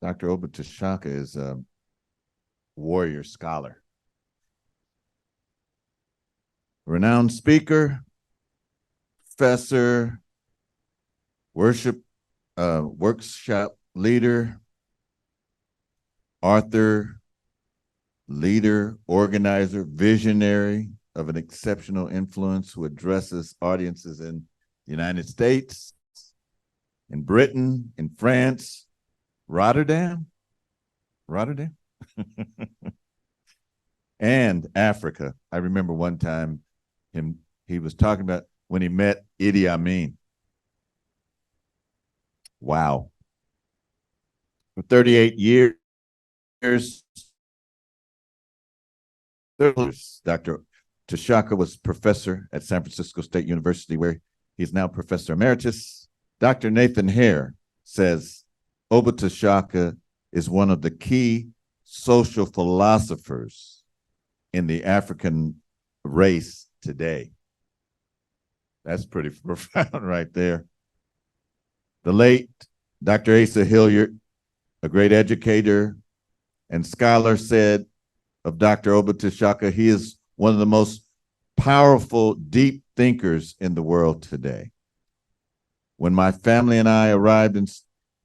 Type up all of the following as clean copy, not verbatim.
Dr. Obitashaka is a warrior scholar, renowned speaker, professor, workshop leader, author, leader, organizer, visionary of an exceptional influence who addresses audiences in the United States, in Britain, in France, Rotterdam, and Africa. I remember one time he was talking about when he met Idi Amin. Wow. For 38 years, Dr. Tashaka was professor at San Francisco State University, where he's now professor emeritus. Dr. Nathan Hare says Obitashaka is one of the key social philosophers in the African race today. That's pretty profound right there. The late Dr. Asa Hilliard, a great educator and scholar, said of Dr. Obitashaka, he is one of the most powerful, deep thinkers in the world today. When my family and I arrived in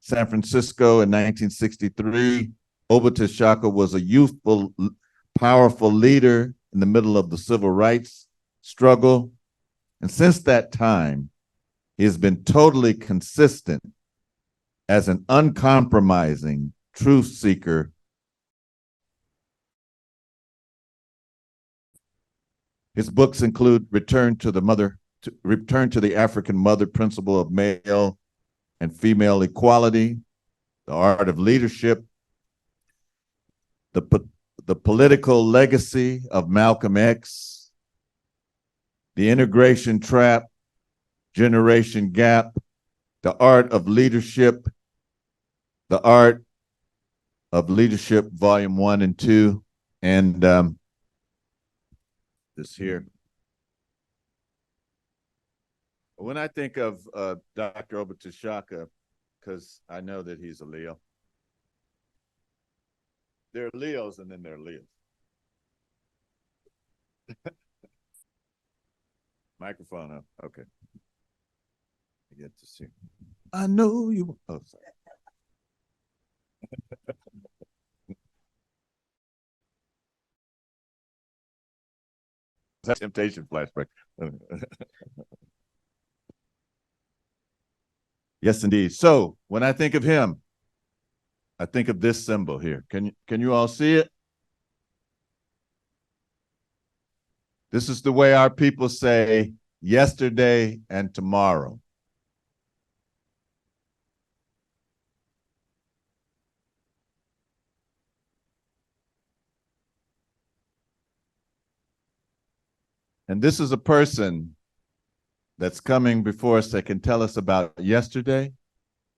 San Francisco in 1963, Obitashaka was a youthful, powerful leader in the middle of the civil rights struggle. And since that time, he has been totally consistent as an uncompromising truth seeker. His books include Return to the African Mother Principle of Male and Female Equality, The Art of Leadership, the Political Legacy of Malcolm X, The Integration Trap, Generation Gap, The Art of Leadership, The Art of Leadership, Volume 1 and 2, and this here. When I think of Dr. Obitashaka, because I know that he's a Leo, there are Leos and then there are Leos. Microphone up. Okay. I get to see. I know you. Oh, sorry. That's temptation flashback. Yes, indeed. So when I think of him, I think of this symbol here. Can you all see it? This is the way our people say yesterday and tomorrow. And this is a person that's coming before us that can tell us about yesterday.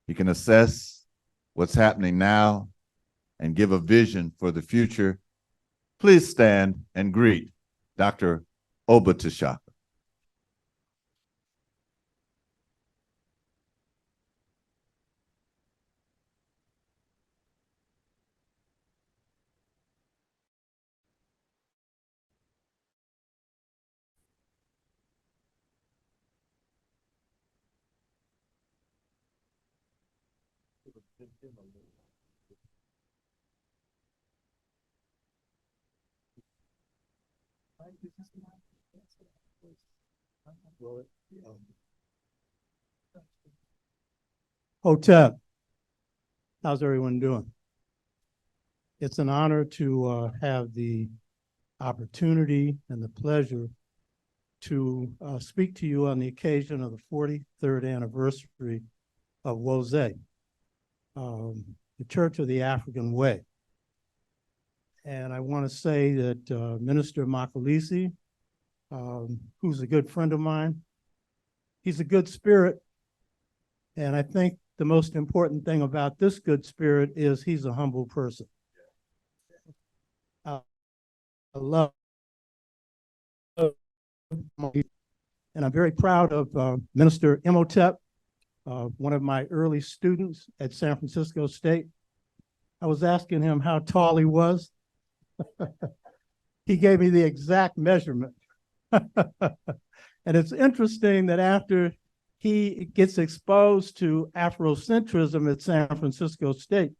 He can assess what's happening now and give a vision for the future. Please stand and greet Dr. Obitashaka. Hotep, how's everyone doing? It's an honor to have the opportunity and the pleasure to speak to you on the occasion of the 43rd anniversary of WOZE, the Church of the African Way. And I want to say that Minister Makalisi, who's a good friend of mine, he's a good spirit. And I think the most important thing about this good spirit is he's a humble person. I love, and I'm very proud of Minister Imhotep, one of my early students at San Francisco State. I was asking him how tall he was. He gave me the exact measurement. And it's interesting that after he gets exposed to Afrocentrism at San Francisco State,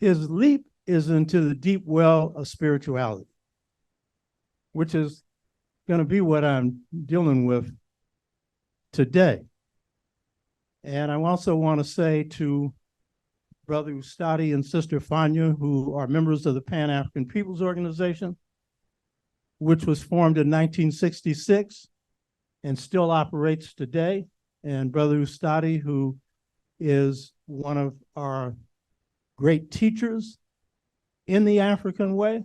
his leap is into the deep well of spirituality, which is going to be what I'm dealing with today. And I also want to say to Brother Ustadi and Sister Fanya, who are members of the Pan-African Peoples Organization, which was formed in 1966 and still operates today, and Brother Ustadi, who is one of our great teachers in the African way.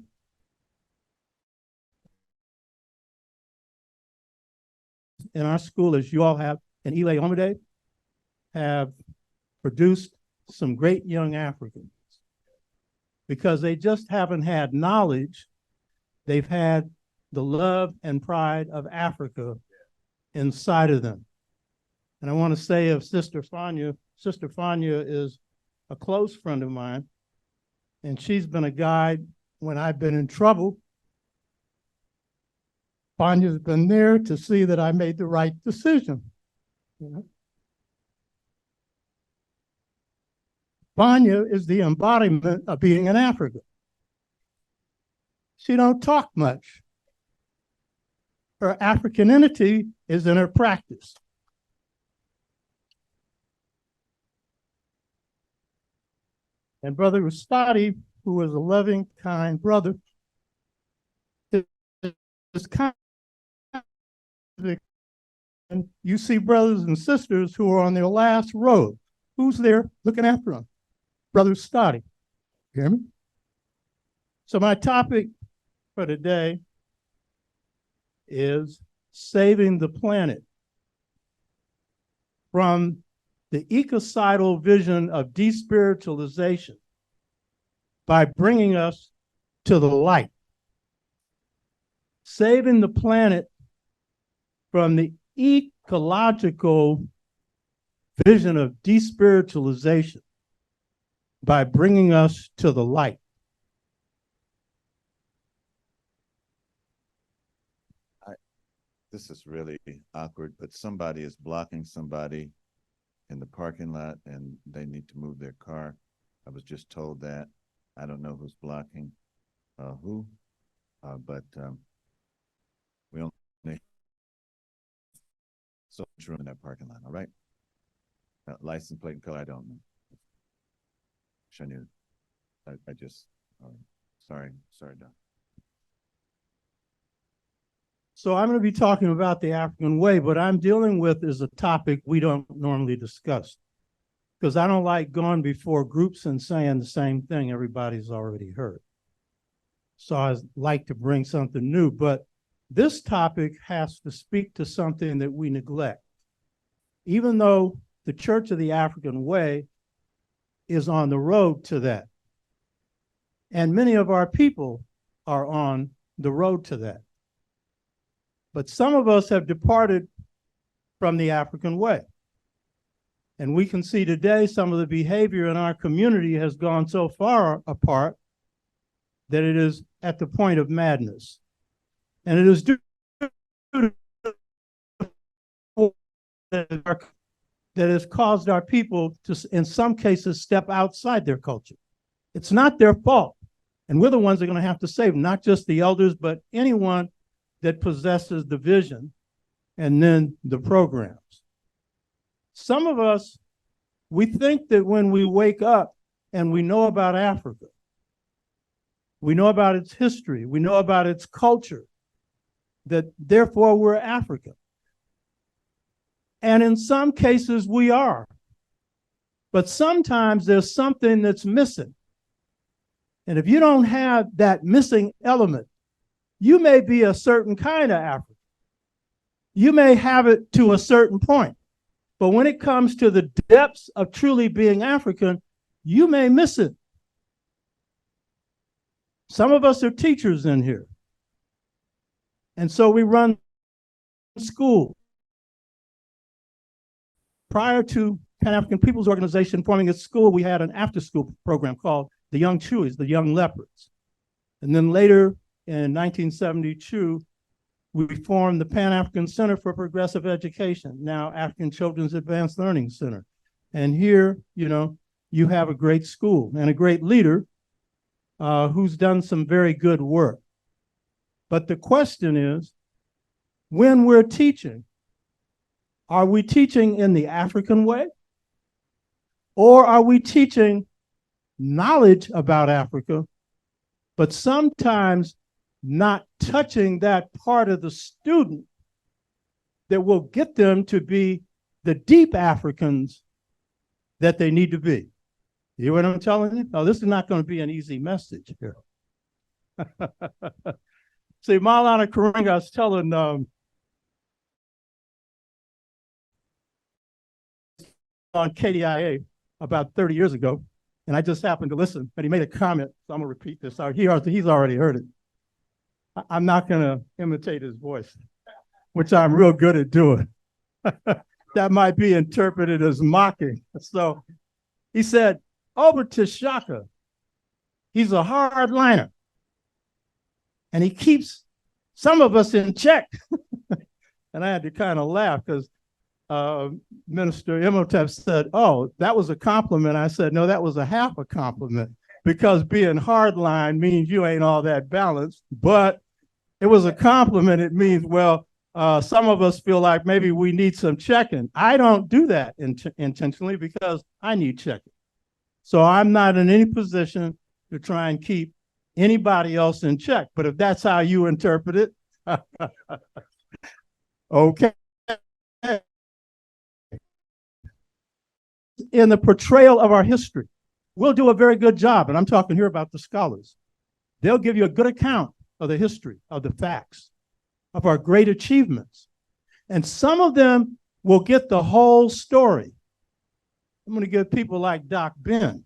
In our school, as you all have, and Ile Omide, have produced some great young Africans because they just haven't had knowledge. They've had the love and pride of Africa inside of them. And I want to say of Sister Fanya is a close friend of mine, and she's been a guide when I've been in trouble. Fanya's been there to see that I made the right decision. You know? Fanya is the embodiment of being an African. She don't talk much. Her Africanity is in her practice. And Brother Ustadi, who is a loving, kind brother, is kind of, and you see brothers and sisters who are on their last road. Who's there looking after them? Brother Ustadi. You hear me? So my topic for today is saving the planet from the ecocidal vision of despiritualization by bringing us to the light. Saving the planet from the ecological vision of despiritualization by bringing us to the light. This is really awkward, but somebody is blocking somebody in the parking lot and they need to move their car. I was just told that. I don't know who's blocking who, but we only so much room in that parking lot, all right? License plate and color, I don't know. Shanu, I just, sorry, Doc. So I'm going to be talking about the African way, but I'm dealing with is a topic we don't normally discuss because I don't like going before groups and saying the same thing everybody's already heard. So I like to bring something new, but this topic has to speak to something that we neglect. Even though the Church of the African Way is on the road to that. And many of our people are on the road to that. But some of us have departed from the African way. And we can see today some of the behavior in our community has gone so far apart that it is at the point of madness. And it is due to that has caused our people to, in some cases, step outside their culture. It's not their fault. And we're the ones that are going to have to save, not just the elders, but anyone that possesses the vision and then the programs. Some of us, we think that when we wake up and we know about Africa, we know about its history, we know about its culture, that therefore we're African. And in some cases we are. But sometimes there's something that's missing. And if you don't have that missing element, you may be a certain kind of African. You may have it to a certain point. But when it comes to the depths of truly being African, you may miss it. Some of us are teachers in here. And so we run school. Prior to Pan-African Peoples Organization forming its school, we had an after-school program called the young Chewies, the young leopards. And then later in 1972, we formed the Pan-African Center for Progressive Education, now African Children's Advanced Learning Center. And here, you have a great school and a great leader who's done some very good work. But the question is, when we're teaching, are we teaching in the African way? Or are we teaching knowledge about Africa, but sometimes not touching that part of the student that will get them to be the deep Africans that they need to be? You hear what I'm telling you? No, this is not going to be an easy message here. See, Maulana Karenga, I was telling on KDIA about 30 years ago, and I just happened to listen, but he made a comment, so I'm going to repeat this. He's already heard it. I'm not going to imitate his voice, which I'm real good at doing. That might be interpreted as mocking. So he said, over to Shaka, he's a hard liner, and he keeps some of us in check. And I had to kind of laugh because Minister Imhotep said, oh, that was a compliment. I said, no, that was a half a compliment, because being hardline means you ain't all that balanced, but it was a compliment. It means, well, some of us feel like maybe we need some checking. I don't do that intentionally because I need checking. So I'm not in any position to try and keep anybody else in check. But if that's how you interpret it, okay. In the portrayal of our history, we'll do a very good job. And I'm talking here about the scholars. They'll give you a good account of the history, of the facts, of our great achievements. And some of them will get the whole story. I'm going to give people like Doc Ben.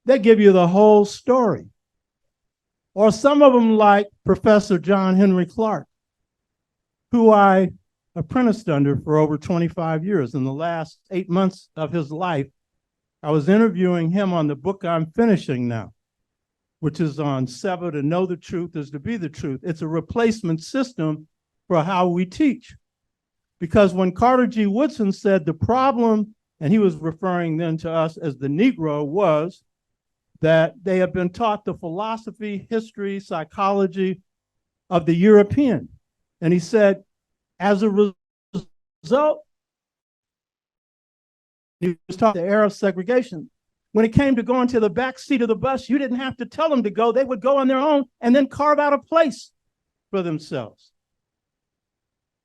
They give you the whole story. Or some of them like Professor John Henry Clark, who I apprenticed under for over 25 years. In the last 8 months of his life, I was interviewing him on the book I'm finishing now, which is on Sever, to Know the Truth is to Be the Truth. It's a replacement system for how we teach. Because when Carter G. Woodson said the problem, and he was referring then to us as the Negro, was that they have been taught the philosophy, history, psychology of the European. And he said, as a result, he was taught the era of segregation. When it came to going to the back seat of the bus, you didn't have to tell them to go. They would go on their own and then carve out a place for themselves.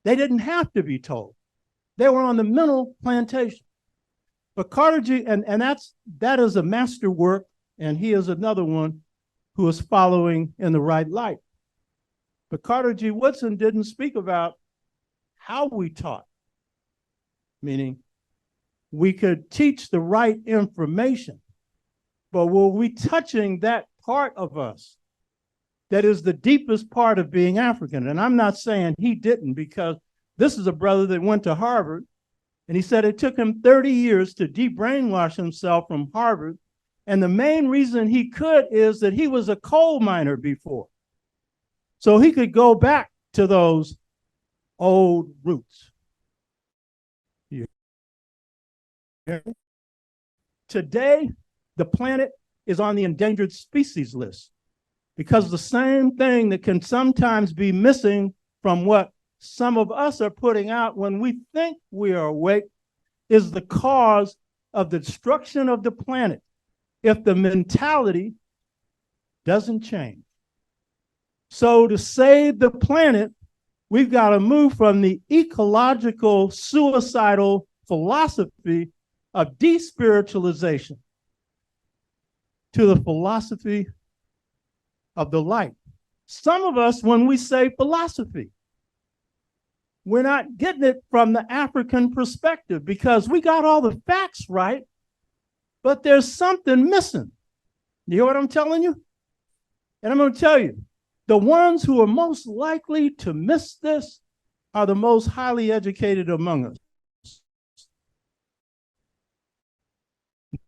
They didn't have to be told. They were on the mental plantation. But Carter G., and that is a masterwork, and he is another one who is following in the right light. But Carter G. Woodson didn't speak about how we taught, meaning we could teach the right information, but were we touching that part of us that is the deepest part of being African? And I'm not saying he didn't, because this is a brother that went to Harvard, and he said it took him 30 years to de-brainwash himself from Harvard. And the main reason he could is that he was a coal miner before. So he could go back to those old roots. Yeah. Today, the planet is on the endangered species list, because the same thing that can sometimes be missing from what some of us are putting out when we think we are awake is the cause of the destruction of the planet if the mentality doesn't change. So to save the planet, we've got to move from the ecological suicidal philosophy of despiritualization to the philosophy of the light. Some of us, when we say philosophy, we're not getting it from the African perspective, because we got all the facts right, but there's something missing. You hear what I'm telling you? And I'm going to tell you, the ones who are most likely to miss this are the most highly educated among us.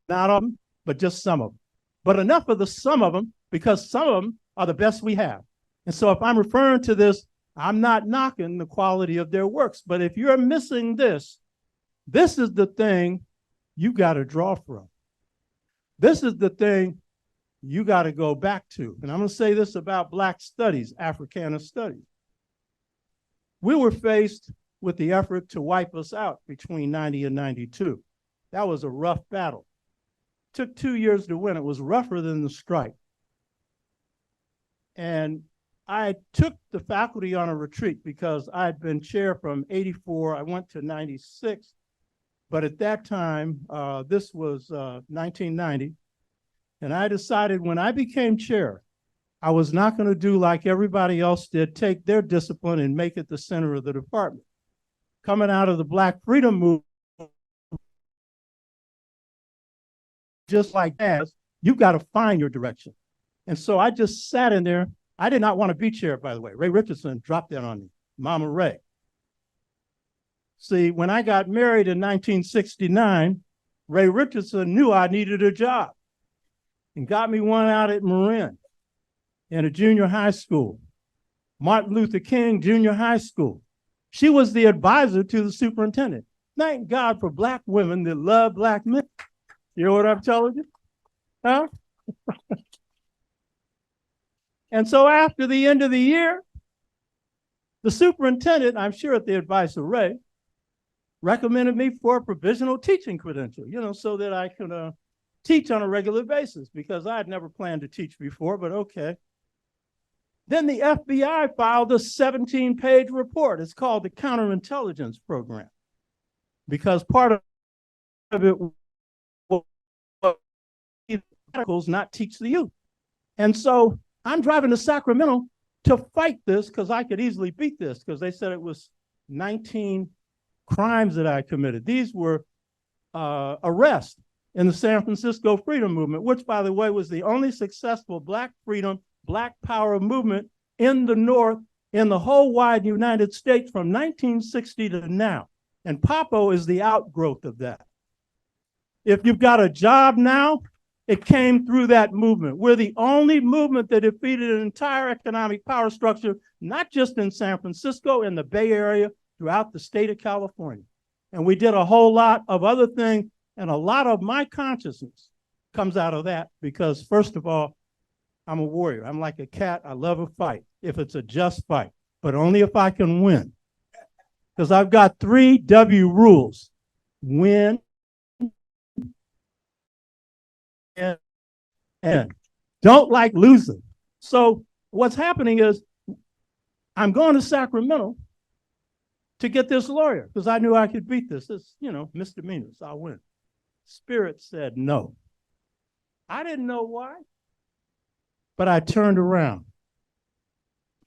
Not all of them, but just some of them. but enough of the some of them, because some of them are the best we have. And so if I'm referring to this, I'm not knocking the quality of their works, but if you're missing this, this is the thing you got to draw from. This is the thing you got to go back to. And I'm going to say this about Black studies, Africana studies. We were faced with the effort to wipe us out between 90 and 92. That was a rough battle. It took 2 years to win. It was rougher than the strike. And I took the faculty on a retreat because I had been chair from 84. I went to 96. But at that time, this was 1990. And I decided when I became chair, I was not going to do like everybody else did, take their discipline and make it the center of the department. Coming out of the Black Freedom Movement, just like that, you've got to find your direction. And so I just sat in there. I did not want to be chair, by the way. Ray Richardson dropped that on me, Mama Ray. See, when I got married in 1969, Ray Richardson knew I needed a job and got me one out at Marin in a junior high school, Martin Luther King Junior High School. She was the advisor to the superintendent. Thank God for Black women that love Black men. You know what I'm telling you? Huh? And so after the end of the year, the superintendent, I'm sure at the advice of Ray, recommended me for a provisional teaching credential, so that I could teach on a regular basis, because I had never planned to teach before, but okay. Then the FBI filed a 17-page report. It's called the Counterintelligence Program, because part of it was articles not teach the youth. And so I'm driving to Sacramento to fight this, because I could easily beat this, because they said it was 19 crimes that I committed. These were arrests in the San Francisco Freedom Movement, which, by the way, was the only successful Black freedom, Black power movement in the North, in the whole wide United States from 1960 to now. And Papo is the outgrowth of that. If you've got a job now, it came through that movement. We're the only movement that defeated an entire economic power structure, not just in San Francisco, in the Bay Area, throughout the state of California. And we did a whole lot of other things, and a lot of my consciousness comes out of that, because first of all, I'm a warrior. I'm like a cat. I love a fight, if it's a just fight, but only if I can win. Because I've got 3 W rules: win, and don't like losing. So what's happening is I'm going to Sacramento to get this lawyer, because I knew I could beat this. It's, misdemeanors, I'll win. Spirit said no. I didn't know why, but I turned around,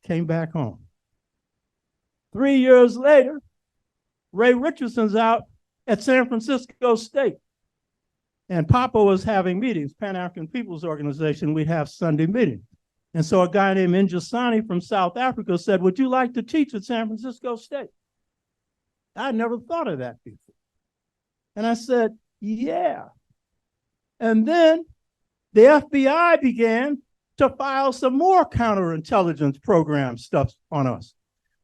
came back home. 3 years later, Ray Richardson's out at San Francisco State, and Papa was having meetings, Pan-African People's Organization. We'd have Sunday meetings. And so a guy named Njasani from South Africa said, would you like to teach at San Francisco State? I never thought of that before. And I said, yeah. And then the FBI began to file some more counterintelligence program stuff on us.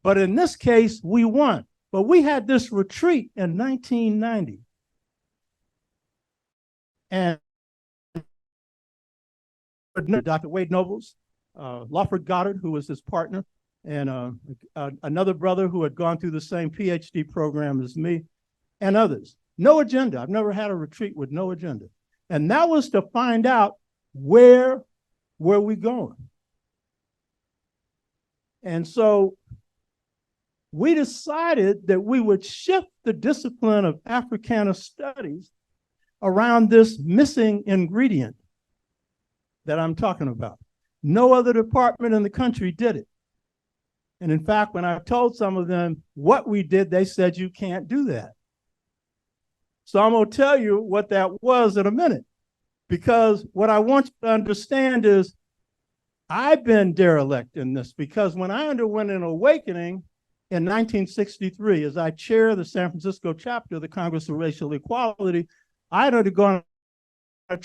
But in this case, we won. But we had this retreat in 1990. And Dr. Wade Nobles, Lawford Goddard, who was his partner, and another brother who had gone through the same PhD program as me, and others. No agenda. I've never had a retreat with no agenda. And that was to find out where were we going. And so we decided that we would shift the discipline of Africana studies around this missing ingredient that I'm talking about. No other department in the country did it. And in fact, when I told some of them what we did, they said, you can't do that. So I'm going to tell you what that was in a minute, because what I want you to understand is I've been derelict in this, because when I underwent an awakening in 1963, as I chair the San Francisco chapter of the Congress of Racial Equality, I had undergone a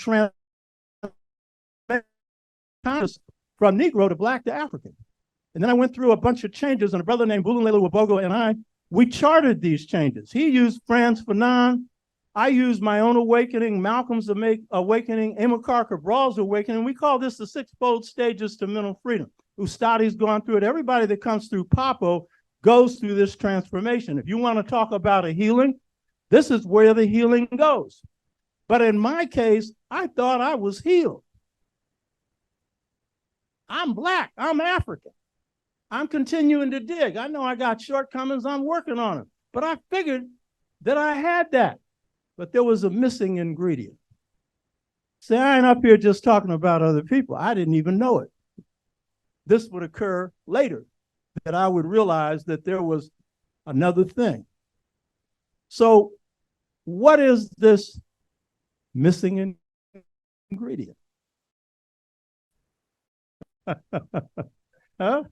from Negro to Black to African. And then I went through a bunch of changes, and a brother named Bulunlelu Wabogo and we charted these changes. He used Franz Fanon. I used my own awakening, Malcolm's awakening, Amilcar Cabral's awakening. We call this the six-fold stages to mental freedom. Ustadi's gone through it. Everybody that comes through Papo goes through this transformation. If you want to talk about a healing, this is where the healing goes. But in my case, I thought I was healed. I'm Black, I'm African. I'm continuing to dig. I know I got shortcomings, I'm working on them. But I figured that I had that. But there was a missing ingredient. See, I ain't up here just talking about other people. I didn't even know it. This would occur later, that I would realize that there was another thing. So what is this missing ingredient? Huh?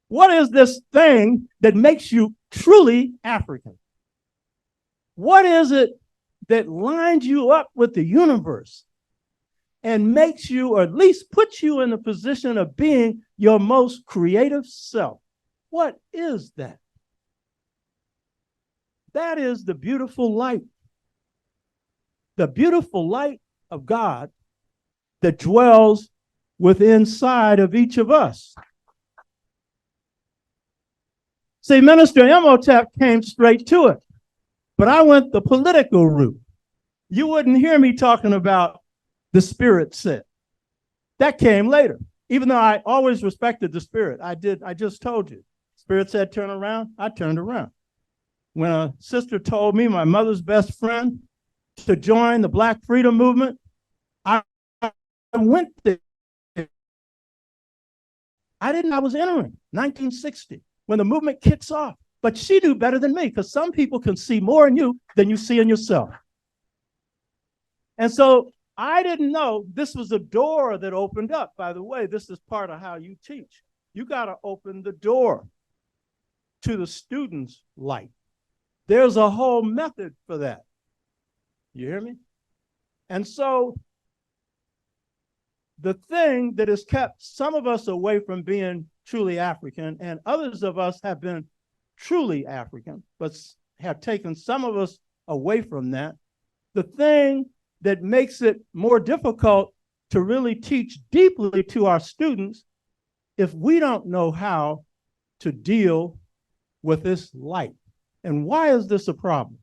What is this thing that makes you truly African? What is it that lines you up with the universe and makes you, or at least puts you in the position of being your most creative self? What is that? That is the beautiful light. The beautiful light of God that dwells within inside of each of us. See, Minister Imhotep came straight to it, but I went the political route. You wouldn't hear me talking about the Spirit said. That came later, even though I always respected the Spirit. I just told you. Spirit said turn around, I turned around. When a sister told me, my mother's best friend, to join the Black Freedom Movement, I went there. I was entering 1960 when the movement kicks off. But she knew better than me, because some people can see more in you than you see in yourself. And so I didn't know this was a door that opened up. By the way, this is part of how you teach. You got to open the door to the student's light. There's a whole method for that. You hear me? And so the thing that has kept some of us away from being truly African, and others of us have been truly African, but have taken some of us away from that, the thing that makes it more difficult to really teach deeply to our students if we don't know how to deal with this light. And why is this a problem?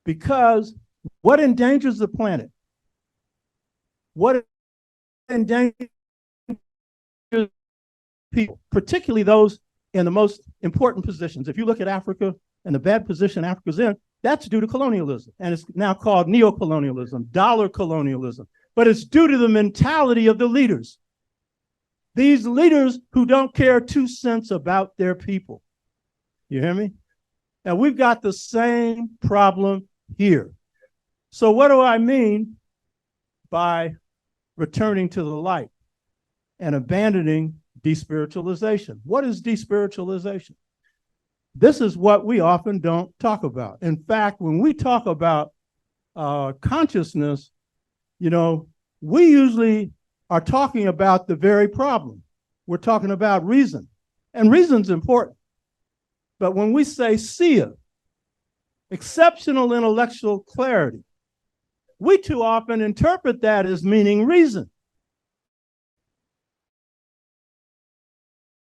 Because what endangers the planet? What endangers people, particularly those in the most important positions? If you look at Africa and the bad position Africa's in, that's due to colonialism. And it's now called neocolonialism, dollar colonialism. But it's due to the mentality of the leaders. These leaders who don't care 2 cents about their people. You hear me? And we've got the same problem here. So what do I mean by returning to the light and abandoning despiritualization? What is despiritualization? This is what we often don't talk about. In fact, when we talk about consciousness, we usually are talking about the very problem. We're talking about reason, and reason's important. But when we say SIA, exceptional intellectual clarity, we too often interpret that as meaning reason.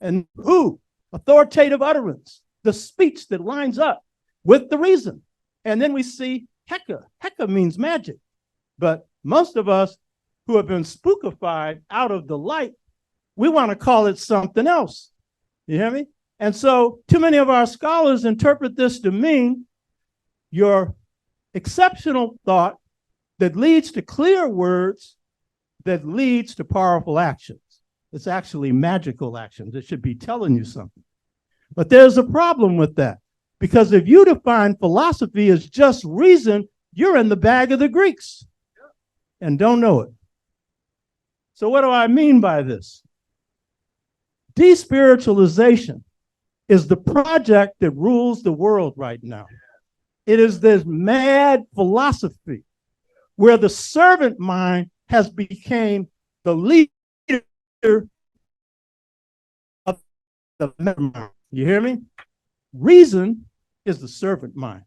And who? Authoritative utterance, the speech that lines up with the reason. And then we see Heka. Heka means magic. But most of us who have been spookified out of the light, we want to call it something else. You hear me? And so too many of our scholars interpret this to mean your exceptional thought that leads to clear words, that leads to powerful actions. It's actually magical actions. It should be telling you something. But there's a problem with that, because if you define philosophy as just reason, you're in the bag of the Greeks and don't know it. So what do I mean by this? Despiritualization is the project that rules the world right now. It is this mad philosophy where the servant mind has become the leader of the mind. You hear me? Reason is the servant mind.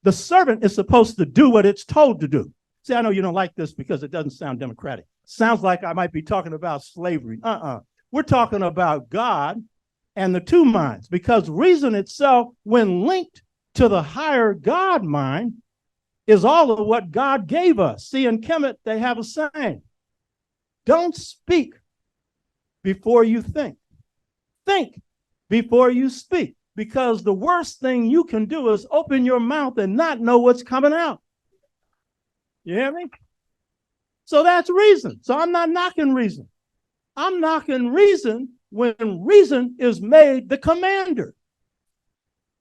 The servant is supposed to do what it's told to do. See, I know you don't like this because it doesn't sound democratic. Sounds like I might be talking about slavery. We're talking about God and the two minds, because reason itself, when linked to the higher God mind, is all of what God gave us. See, in Kemet, they have a saying: don't speak before you think. Think before you speak, because the worst thing you can do is open your mouth and not know what's coming out. You hear me? So that's reason. So I'm not knocking reason. I'm knocking reason when reason is made the commander.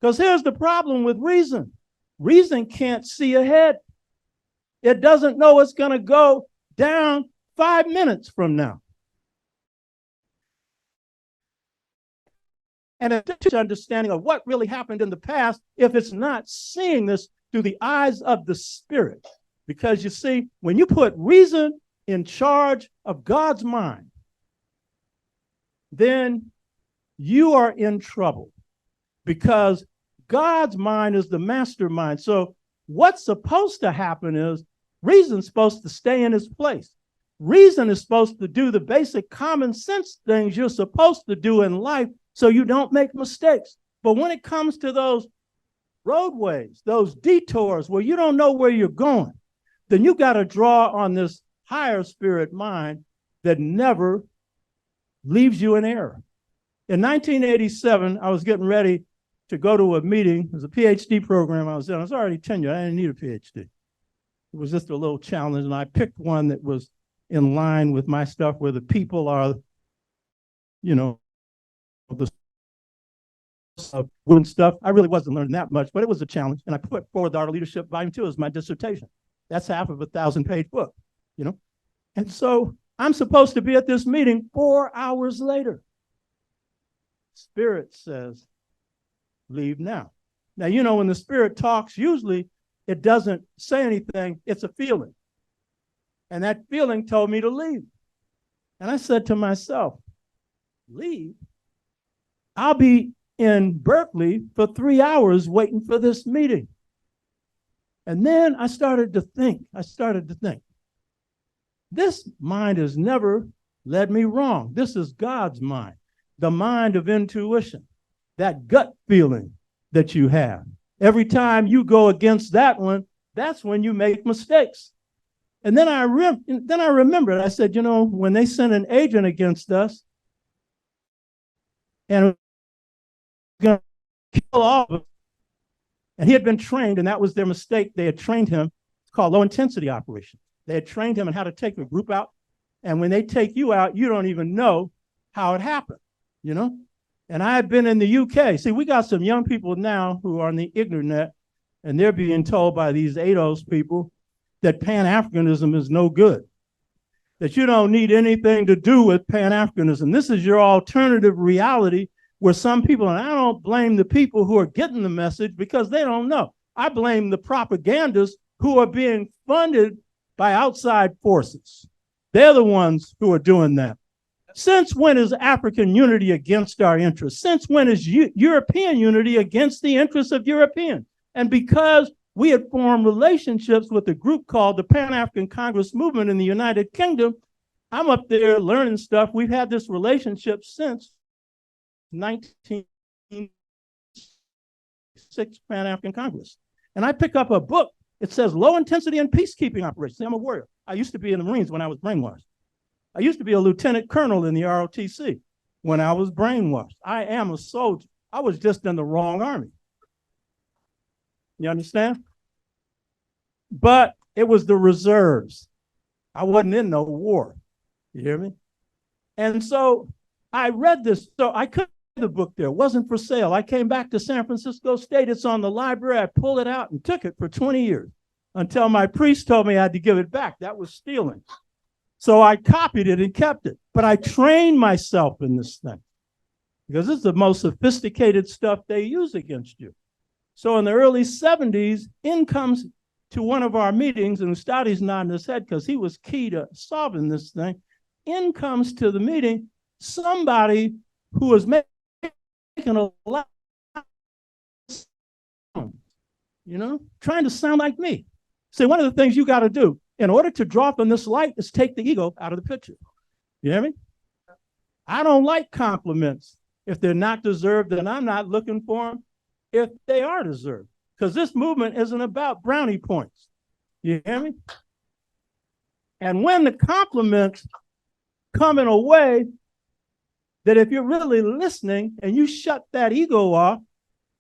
Because here's the problem with reason. Reason can't see ahead. It doesn't know it's going to go down 5 minutes from now. And it's understanding of what really happened in the past if it's not seeing this through the eyes of the Spirit. Because you see, when you put reason in charge of God's mind, then you are in trouble, because God's mind is the mastermind. So what's supposed to happen is reason's supposed to stay in its place. Reason is supposed to do the basic common sense things you're supposed to do in life so you don't make mistakes. But when it comes to those roadways, those detours where you don't know where you're going, then you got to draw on this higher spirit mind that never leaves you in error. In 1987, I was getting ready to go to a meeting. It was a PhD program I was in. I was already tenured. I didn't need a PhD. It was just a little challenge, and I picked one that was in line with my stuff, where the people are, you know, the wooden stuff. I really wasn't learning that much, but it was a challenge. And I put forward Art of Leadership Volume 2 as my dissertation. That's half of a 1,000-page book, you know? And so I'm supposed to be at this meeting 4 hours later. Spirit says, leave now. Now, you know, when the Spirit talks, usually it doesn't say anything. It's a feeling. And that feeling told me to leave. And I said to myself, leave? I'll be in Berkeley for 3 hours waiting for this meeting. And then I started to think, this mind has never led me wrong. This is God's mind, the mind of intuition, that gut feeling that you have. Every time you go against that one, that's when you make mistakes. And then I remembered, I said, you know, when they sent an agent against us and going to kill all of us, and he had been trained, and that was their mistake. They had trained him. It's called low intensity operation. They had trained him on how to take a group out. And when they take you out, you don't even know how it happened, you know? And I had been in the UK. See, we got some young people now who are on the internet, and they're being told by these ADOS people that Pan-Africanism is no good, that you don't need anything to do with Pan-Africanism. This is your alternative reality, where some people, and I don't blame the people who are getting the message because they don't know. I blame the propagandists who are being funded by outside forces. They're the ones who are doing that. Since when is African unity against our interests? Since when is European unity against the interests of Europeans? And because we had formed relationships with a group called the Pan-African Congress Movement in the United Kingdom, I'm up there learning stuff. We've had this relationship since 1906 Pan-African Congress. And I pick up a book. It says Low Intensity and Peacekeeping Operations. See, I'm a warrior. I used to be in the Marines when I was brainwashed. I used to be a lieutenant colonel in the ROTC when I was brainwashed. I am a soldier. I was just in the wrong army. You understand? But it was the reserves. I wasn't in no war. You hear me? And so I read this. So I couldn't the book there. It wasn't for sale. I came back to San Francisco State. It's on the library. I pulled it out and took it for 20 years until my priest told me I had to give it back. That was stealing. So I copied it and kept it. But I trained myself in this thing because this is the most sophisticated stuff they use against you. So in the early 70s, in comes to one of our meetings, and Ustadi's nodding his head because he was key to solving this thing. in comes to the meeting somebody who is making a lot of sound, trying to sound like me. See, one of the things you got to do in order to draw from this light is take the ego out of the picture. You hear me? I don't like compliments. If they're not deserved, then I'm not looking for them. If they are deserved, because this movement isn't about brownie points. You hear me? And when the compliments come in a way that if you're really listening and you shut that ego off,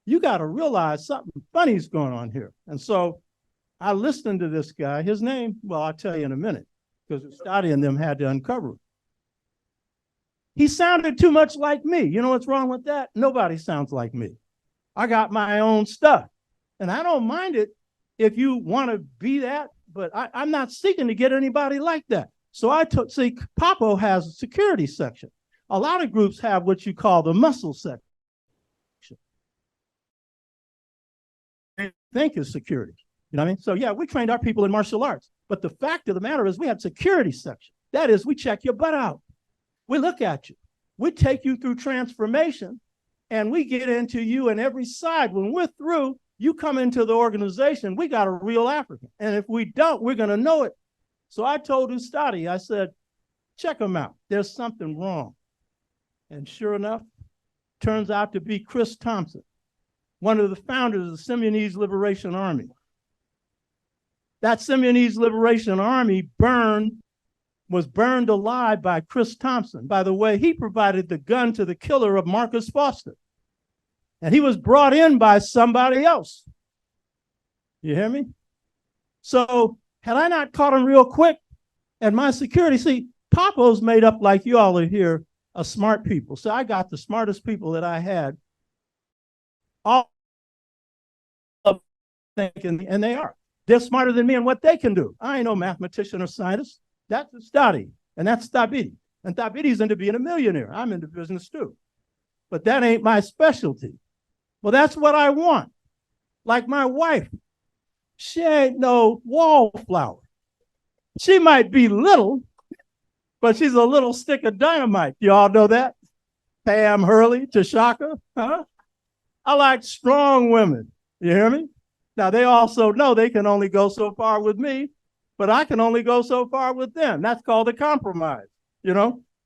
you got to realize something funny is going on here. And so I listened to this guy. His name, well, I'll tell you in a minute, because Ustadi and them had to uncover it. He sounded too much like me. You know what's wrong with that? Nobody sounds like me. I got my own stuff. And I don't mind it if you want to be that, but I'm not seeking to get anybody like that. So see, Papo has a security section. A lot of groups have what you call the muscle section. They think is security. You know what I mean? So yeah, we trained our people in martial arts. But the fact of the matter is we have security section. That is, we check your butt out. We look at you. We take you through transformation. And we get into you and every side. When we're through, you come into the organization, we got a real African. And if we don't, we're going to know it. So I told Ustadi, I said, check him out. There's something wrong. And sure enough, turns out to be Chris Thompson, one of the founders of the Simeonese Liberation Army. That Simeonese Liberation Army was burned alive by Chris Thompson. By the way, he provided the gun to the killer of Marcus Foster. And he was brought in by somebody else. You hear me? So had I not caught him real quick, and my security, see, Papo's made up like you all are here of smart people. So I got the smartest people that I had, all thinking, and they are. They're smarter than me in what they can do. I ain't no mathematician or scientist. That's a study, and that's Thabiti. And Thabiti's into being a millionaire. I'm into business too. But that ain't my specialty. Well, that's what I want. Like my wife, she ain't no wallflower. She might be little, but she's a little stick of dynamite. You all know that? Pam, Hurley, Tashaka, huh? I like strong women. You hear me? Now, they also know they can only go so far with me, but I can only go so far with them. That's called a compromise.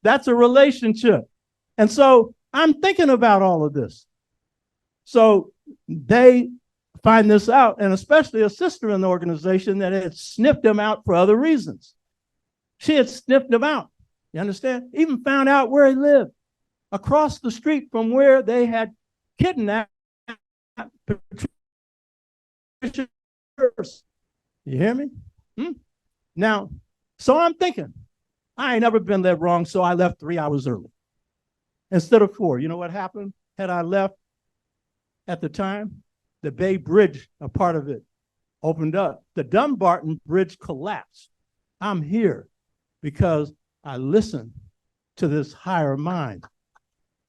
That's a relationship. And so I'm thinking about all of this. So they find this out, and especially a sister in the organization that had sniffed him out for other reasons. She had sniffed him out. You understand? Even found out where he lived across the street from where they had kidnapped Patricia. You hear me? Now, so I'm thinking, I ain't never been led wrong, so I left 3 hours early instead of 4. You know what happened? Had I left at the time, the Bay Bridge, a part of it, opened up. The Dumbarton Bridge collapsed. I'm here because I listened to this higher mind,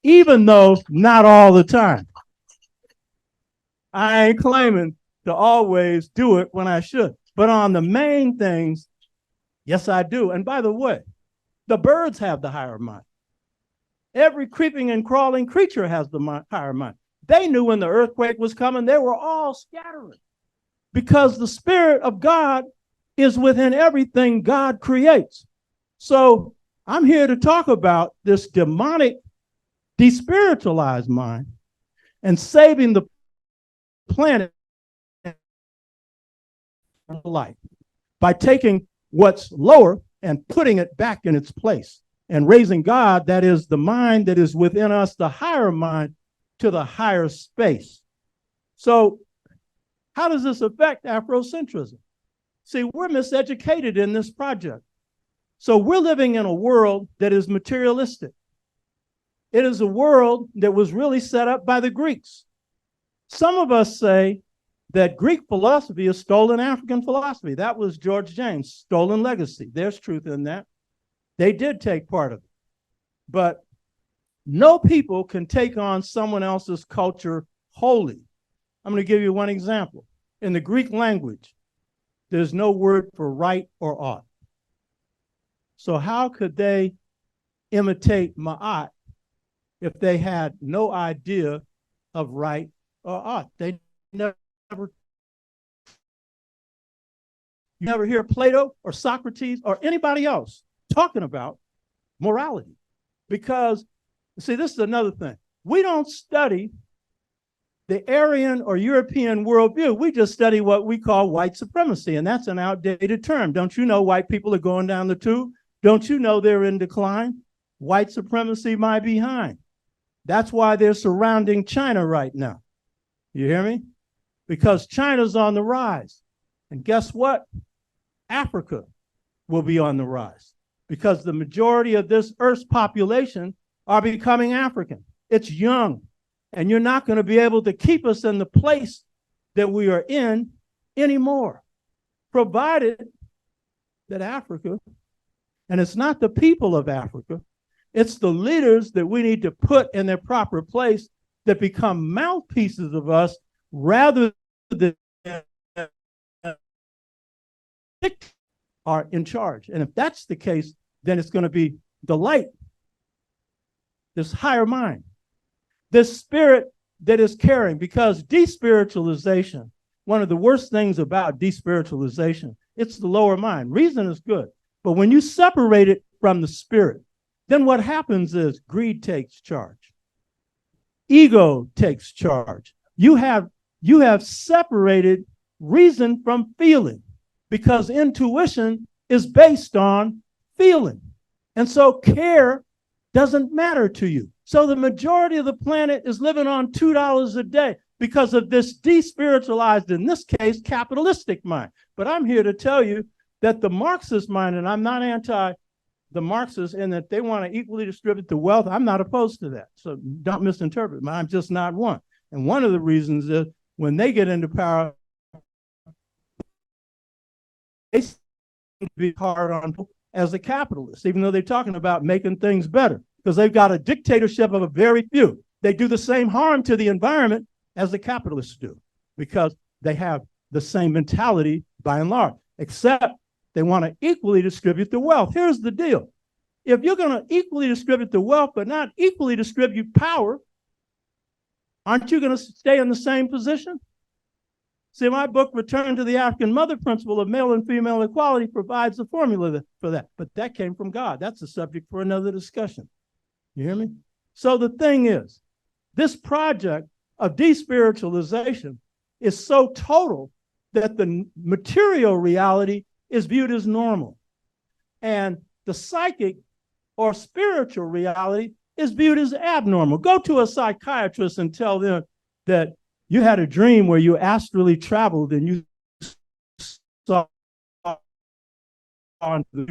even though not all the time. I ain't claiming to always do it when I should, but on the main things, yes, I do. And by the way, the birds have the higher mind. Every creeping and crawling creature has the higher mind. They knew when the earthquake was coming, they were all scattering because the Spirit of God is within everything God creates. So I'm here to talk about this demonic, despiritualized mind and saving the planet life by taking what's lower and putting it back in its place and raising God, that is the mind that is within us, the higher mind, to the higher space. So how does this affect Afrocentrism? See, we're miseducated in this project. So we're living in a world that is materialistic. It is a world that was really set up by the Greeks. Some of us say that Greek philosophy is stolen African philosophy. That was George James' stolen legacy. There's truth in that. They did take part of it. But no people can take on someone else's culture wholly. I'm going to give you one example. In the Greek language, there's no word for right or ought. So how could they imitate Maat if they had no idea of right or art? They never, you never hear Plato or Socrates or anybody else talking about morality. Because, see, this is another thing. We don't study the Aryan or European worldview. We just study what we call white supremacy, and that's an outdated term. Don't you know white people are going down the tube? Don't you know they're in decline? White supremacy might be behind. That's why they're surrounding China right now. You hear me? Because China's on the rise. And guess what? Africa will be on the rise because the majority of this Earth's population are becoming African. It's young, and you're not going to be able to keep us in the place that we are in anymore, provided that Africa, and it's not the people of Africa, it's the leaders that we need to put in their proper place that become mouthpieces of us rather than are in charge. And if that's the case, then it's going to be the light, this higher mind, this spirit that is caring, because despiritualization, one of the worst things about despiritualization, it's the lower mind. Reason is good, but when you separate it from the spirit, then what happens is greed takes charge. Ego takes charge. You have separated reason from feeling, because intuition is based on feeling. And so care doesn't matter to you. So the majority of the planet is living on $2 a day because of this despiritualized, in this case, capitalistic mind. But I'm here to tell you that the Marxist mind, and I'm not anti the Marxists in that they want to equally distribute the wealth. I'm not opposed to that. So don't misinterpret me. I'm just not one. And one of the reasons is when they get into power, they seem to be hard on as a capitalist, even though they're talking about making things better, because they've got a dictatorship of a very few. They do the same harm to the environment as the capitalists do, because they have the same mentality by and large, except they want to equally distribute the wealth. Here's the deal. If you're going to equally distribute the wealth, but not equally distribute power, aren't you going to stay in the same position? See, my book, Return to the African Mother Principle of Male and Female Equality, provides a formula for that. But that came from God. That's a subject for another discussion. You hear me? So the thing is, this project of despiritualization is so total that the material reality is viewed as normal. And the psychic or spiritual reality is viewed as abnormal. Go to a psychiatrist and tell them that you had a dream where you astrally traveled and you saw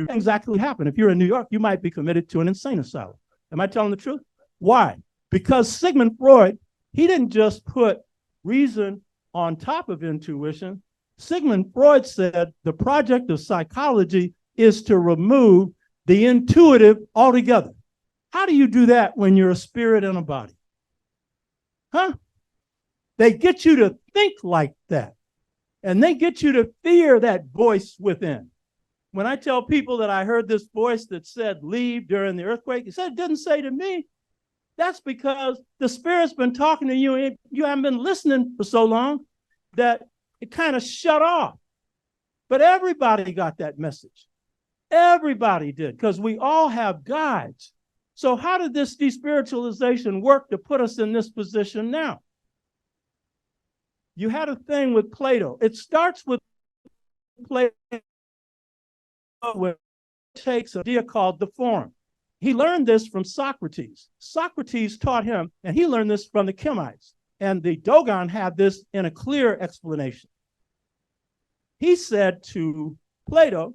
exactly happen. If you're in New York, you might be committed to an insane asylum. Am I telling the truth? Why? Because Sigmund Freud, he didn't just put reason on top of intuition. Sigmund Freud said the project of psychology is to remove the intuitive altogether. How do you do that when you're a spirit and a body? Huh? They get you to think like that. And they get you to fear that voice within. When I tell people that I heard this voice that said, leave during the earthquake, he said, it didn't say to me. That's because the spirit's been talking to you and you haven't been listening for so long that it kind of shut off. But everybody got that message. Everybody did, because we all have guides. So how did this despiritualization work to put us in this position now? You had a thing with Plato. It starts with Plato, where it takes an idea called the form. He learned this from Socrates. Socrates taught him, and he learned this from the Chemites. And the Dogon had this in a clear explanation. He said to Plato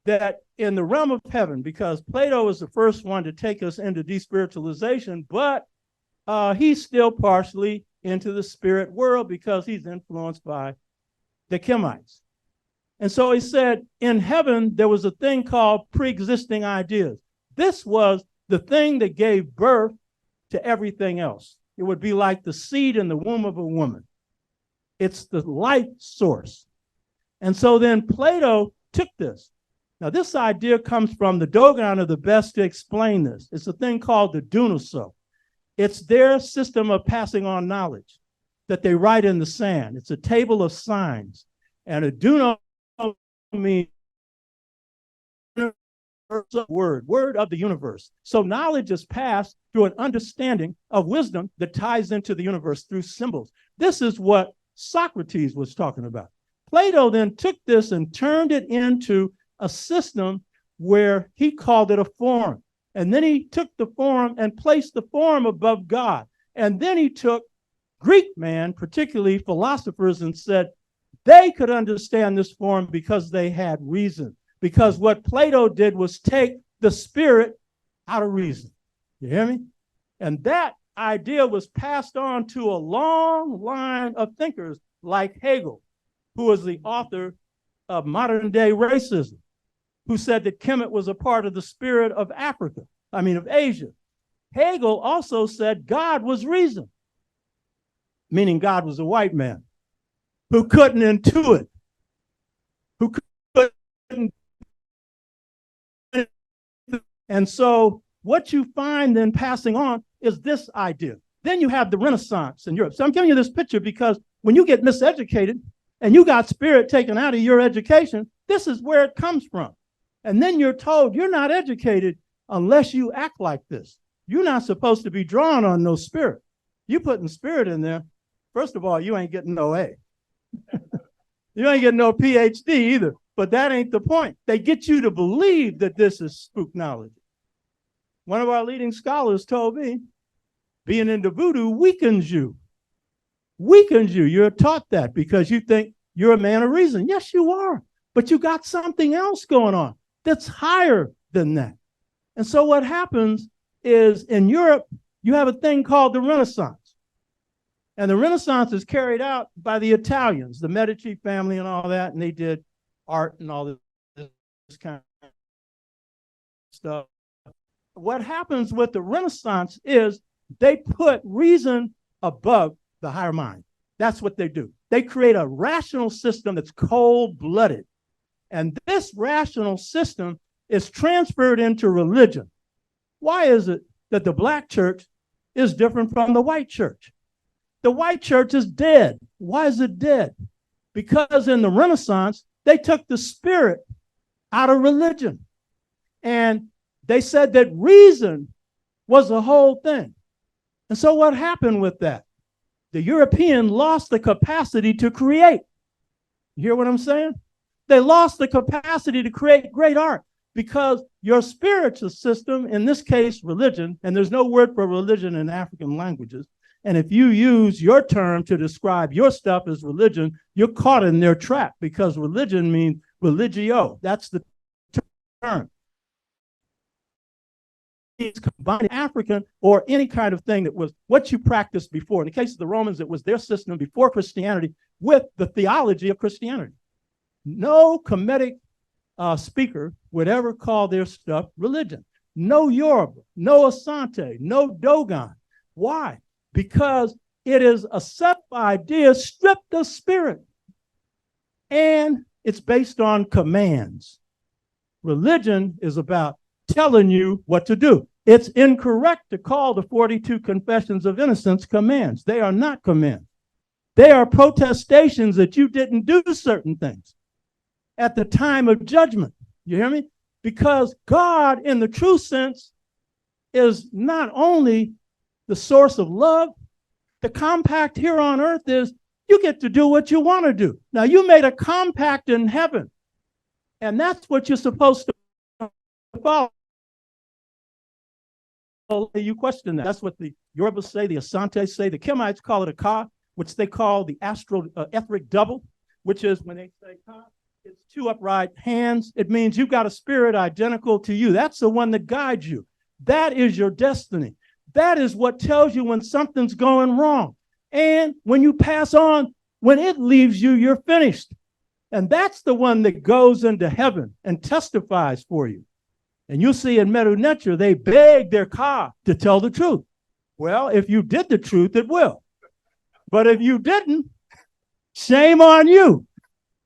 that in the realm of heaven, because Plato was the first one to take us into despiritualization, but he's still partially into the spirit world because he's influenced by the Chemites. And so he said, in heaven, there was a thing called pre-existing ideas. This was the thing that gave birth to everything else. It would be like the seed in the womb of a woman. It's the life source. And so then Plato took this Now, this idea comes from the Dogon are the best to explain this. It's a thing called the Dunaso. It's their system of passing on knowledge that they write in the sand. It's a table of signs. And a Duno means word of the universe. So knowledge is passed through an understanding of wisdom that ties into the universe through symbols. This is what Socrates was talking about. Plato then took this and turned it into a system where he called it a form. And then he took the form and placed the form above God. And then he took Greek man, particularly philosophers, and said they could understand this form because they had reason. Because what Plato did was take the spirit out of reason. You hear me? And that idea was passed on to a long line of thinkers like Hegel, who was the author of Modern Day Racism, who said that Kemet was a part of the spirit of of Asia. Hegel also said God was reason, meaning God was a white man who couldn't intuit, who couldn't. And so what you find then passing on is this idea. Then you have the Renaissance in Europe. So I'm giving you this picture because when you get miseducated and you got spirit taken out of your education, this is where it comes from. And then you're told you're not educated unless you act like this. You're not supposed to be drawn on no spirit. You putting spirit in there, first of all, you ain't getting no A. You ain't getting no PhD either, but that ain't the point. They get you to believe that this is spook knowledge. One of our leading scholars told me, being into voodoo weakens you. Weakens you. You're taught that because you think you're a man of reason. Yes, you are, but you got something else going on that's higher than that. And so what happens is in Europe, you have a thing called the Renaissance. And the Renaissance is carried out by the Italians, the Medici family and all that, and they did art and all this kind of stuff. What happens with the Renaissance is they put reason above the higher mind. That's what they do. They create a rational system that's cold-blooded. And this rational system is transferred into religion. Why is it that the black church is different from the white church? The white church is dead. Why is it dead? Because in the Renaissance, they took the spirit out of religion. And they said that reason was the whole thing. And so what happened with that? The European lost the capacity to create. You hear what I'm saying? They lost the capacity to create great art because your spiritual system, in this case, religion, and there's no word for religion in African languages. And if you use your term to describe your stuff as religion, you're caught in their trap because religion means religio. That's the term. It's combining African or any kind of thing that was what you practiced before. In the case of the Romans, it was their system before Christianity with the theology of Christianity. No Kemetic speaker would ever call their stuff religion. No Yoruba, no Asante, no Dogon. Why? Because it is a set of ideas stripped of spirit. And it's based on commands. Religion is about telling you what to do. It's incorrect to call the 42 Confessions of Innocence commands. They are not commands. They are protestations that you didn't do certain things at the time of judgment. You hear me? Because God, in the true sense, is not only the source of love. The compact here on earth is you get to do what you want to do. Now, you made a compact in heaven, and that's what you're supposed to follow. You question that. That's what the Yorubas say, the Asante say. The Kemites call it a ka, which they call the astral etheric double, which is when they say ka, it's two upright hands. It means you've got a spirit identical to you. That's the one that guides you. That is your destiny. That is what tells you when something's going wrong. And when you pass on, when it leaves you, you're finished. And that's the one that goes into heaven and testifies for you. And you'll see in Medu Neter, they beg their ka to tell the truth. Well, if you did the truth, it will. But if you didn't, shame on you.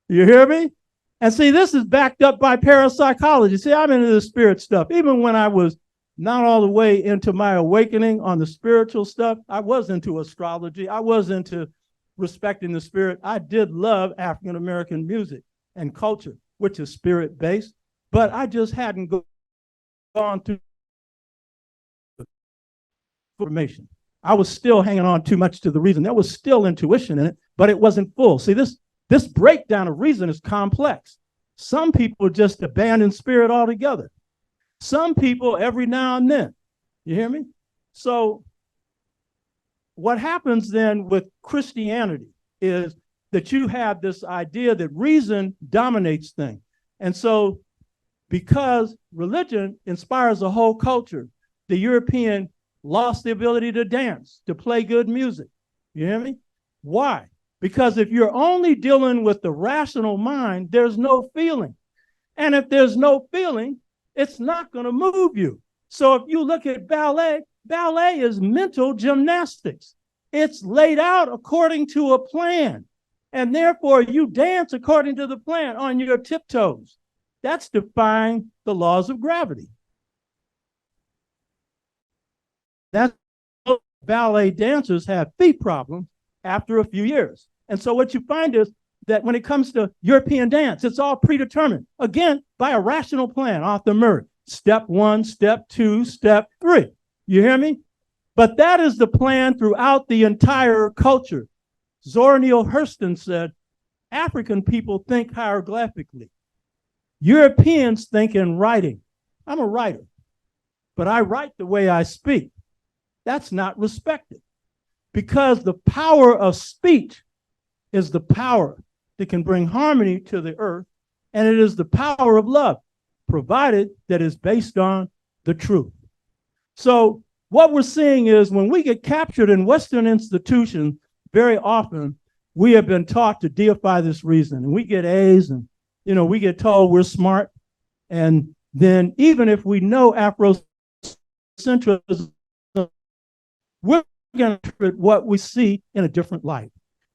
You hear me? And see, this is backed up by parapsychology. See, I'm into the spirit stuff. Even when I was not all the way into my awakening on the spiritual stuff, I was into astrology. I was into respecting the spirit. I did love African American music and culture, which is spirit based, but I just hadn't gone through information. I was still hanging on too much to the reason. There was still intuition in it, but it wasn't full. See, this breakdown of reason is complex. Some people just abandon spirit altogether. Some people every now and then. You hear me? So what happens then with Christianity is that you have this idea that reason dominates things. And so because religion inspires a whole culture, the European lost the ability to dance, to play good music. You hear me? Why? Because if you're only dealing with the rational mind, there's no feeling. And if there's no feeling, it's not going to move you. So if you look at ballet, ballet is mental gymnastics. It's laid out according to a plan. And therefore, you dance according to the plan on your tiptoes. That's defying the laws of gravity. That's why ballet dancers have feet problems after a few years. And so what you find is that when it comes to European dance, it's all predetermined, again, by a rational plan, Arthur Murray. Step 1, step 2, step 3. You hear me? But that is the plan throughout the entire culture. Zora Neale Hurston said, African people think hieroglyphically. Europeans think in writing. I'm a writer, but I write the way I speak. That's not respected because the power of speech is the power that can bring harmony to the earth, and it is the power of love, provided that is based on the truth. So what we're seeing is when we get captured in Western institutions, very often we have been taught to deify this reason, and we get A's, and we get told we're smart, and then even if we know Afrocentrism, we're going to interpret what we see in a different light.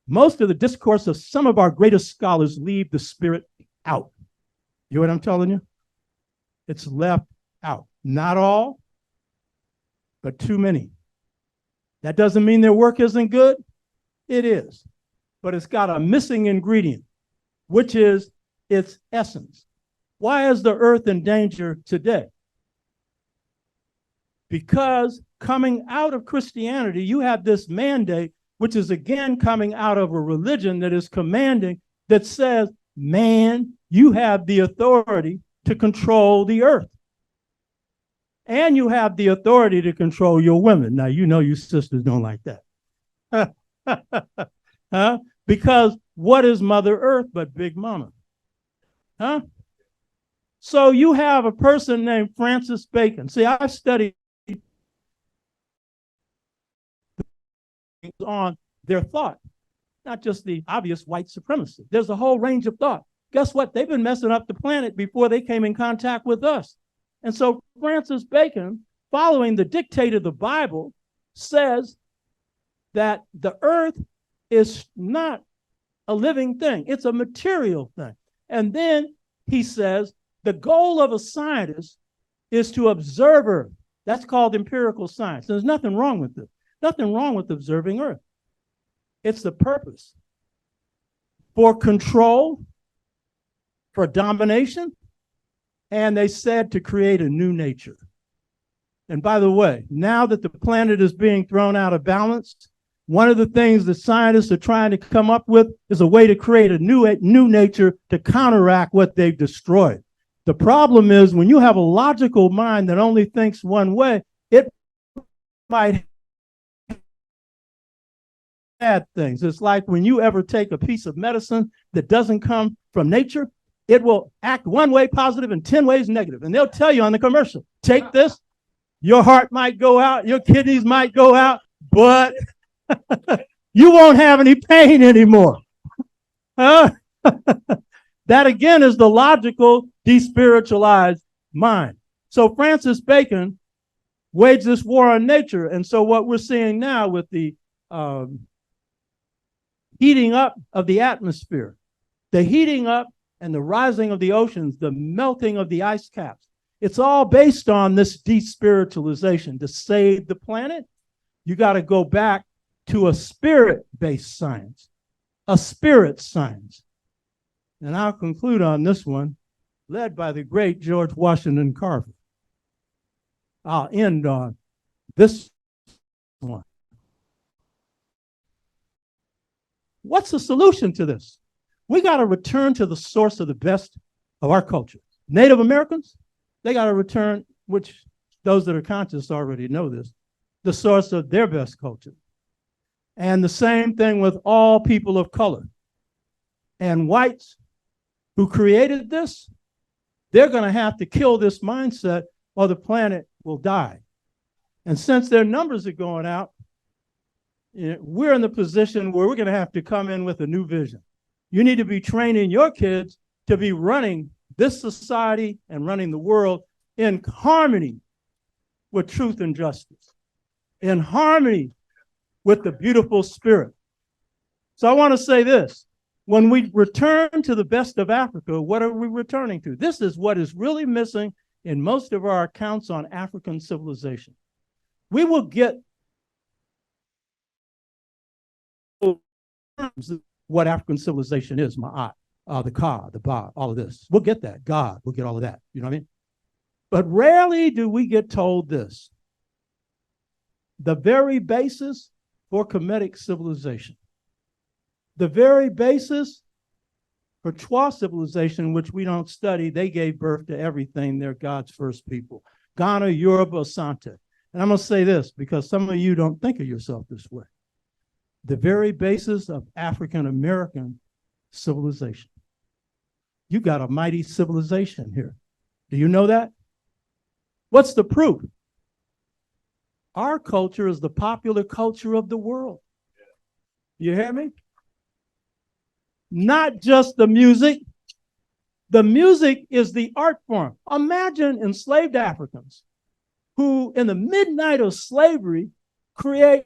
Most of the discourse of some of our greatest scholars leave the spirit out. You know what I'm telling you? It's left out. Not all, but too many. That doesn't mean their work isn't good. It is. But it's got a missing ingredient, which is its essence. Why is the earth in danger today? Because coming out of Christianity, you have this mandate, which is again coming out of a religion that is commanding, that says, man, you have the authority to control the earth. And you have the authority to control your women. Now, you sisters don't like that. Huh? Because what is Mother Earth but Big Mama? Huh? So you have a person named Francis Bacon. See, I studied on their thought, not just the obvious white supremacy. There's a whole range of thought. Guess what? They've been messing up the planet before they came in contact with us. And so Francis Bacon, following the dictate of the Bible, says that the earth is not a living thing. It's a material thing. And then he says the goal of a scientist is to observe Earth. That's called empirical science. There's nothing wrong with it. Nothing wrong with observing Earth. It's the purpose for control, for domination, and they said to create a new nature. And by the way, now that the planet is being thrown out of balance, one of the things that scientists are trying to come up with is a way to create a new nature to counteract what they've destroyed. The problem is when you have a logical mind that only thinks one way, it might bad things. It's like when you ever take a piece of medicine that doesn't come from nature, it will act one way positive and 10 ways negative. And they'll tell you on the commercial, take this, your heart might go out, your kidneys might go out, but you won't have any pain anymore. That again is the logical, despiritualized mind. So Francis Bacon waged this war on nature. And so what we're seeing now with the heating up of the atmosphere, the heating up and the rising of the oceans, the melting of the ice caps. It's all based on this despiritualization. To save the planet, you got to go back to a spirit-based science, a spirit science. And I'll conclude on this one, led by the great George Washington Carver. I'll end on this one. What's the solution to this? We got to return to the source of the best of our culture. Native Americans, they got to return, which those that are conscious already know this, the source of their best culture. And the same thing with all people of color. And whites who created this, they're going to have to kill this mindset or the planet will die. And since their numbers are going out, we're in the position where we're going to have to come in with a new vision. You need to be training your kids to be running this society and running the world in harmony with truth and justice, in harmony with the beautiful spirit. So I want to say this. When we return to the best of Africa, what are we returning to? This is what is really missing in most of our accounts on African civilization. We will get what African civilization is, Maat, the Ka, the Ba, all of this. We'll get that. God, we'll get all of that. You know what I mean? But rarely do we get told this. The very basis for Kemetic civilization, the very basis for Twa civilization, which we don't study, they gave birth to everything. They're God's first people. Ghana, Yoruba, Asante. And I'm going to say this because some of you don't think of yourself this way. The very basis of African American civilization. You got a mighty civilization here. Do you know that? What's the proof? Our culture is the popular culture of the world. You hear me? Not just the music. The music is the art form. Imagine enslaved Africans who, in the midnight of slavery, create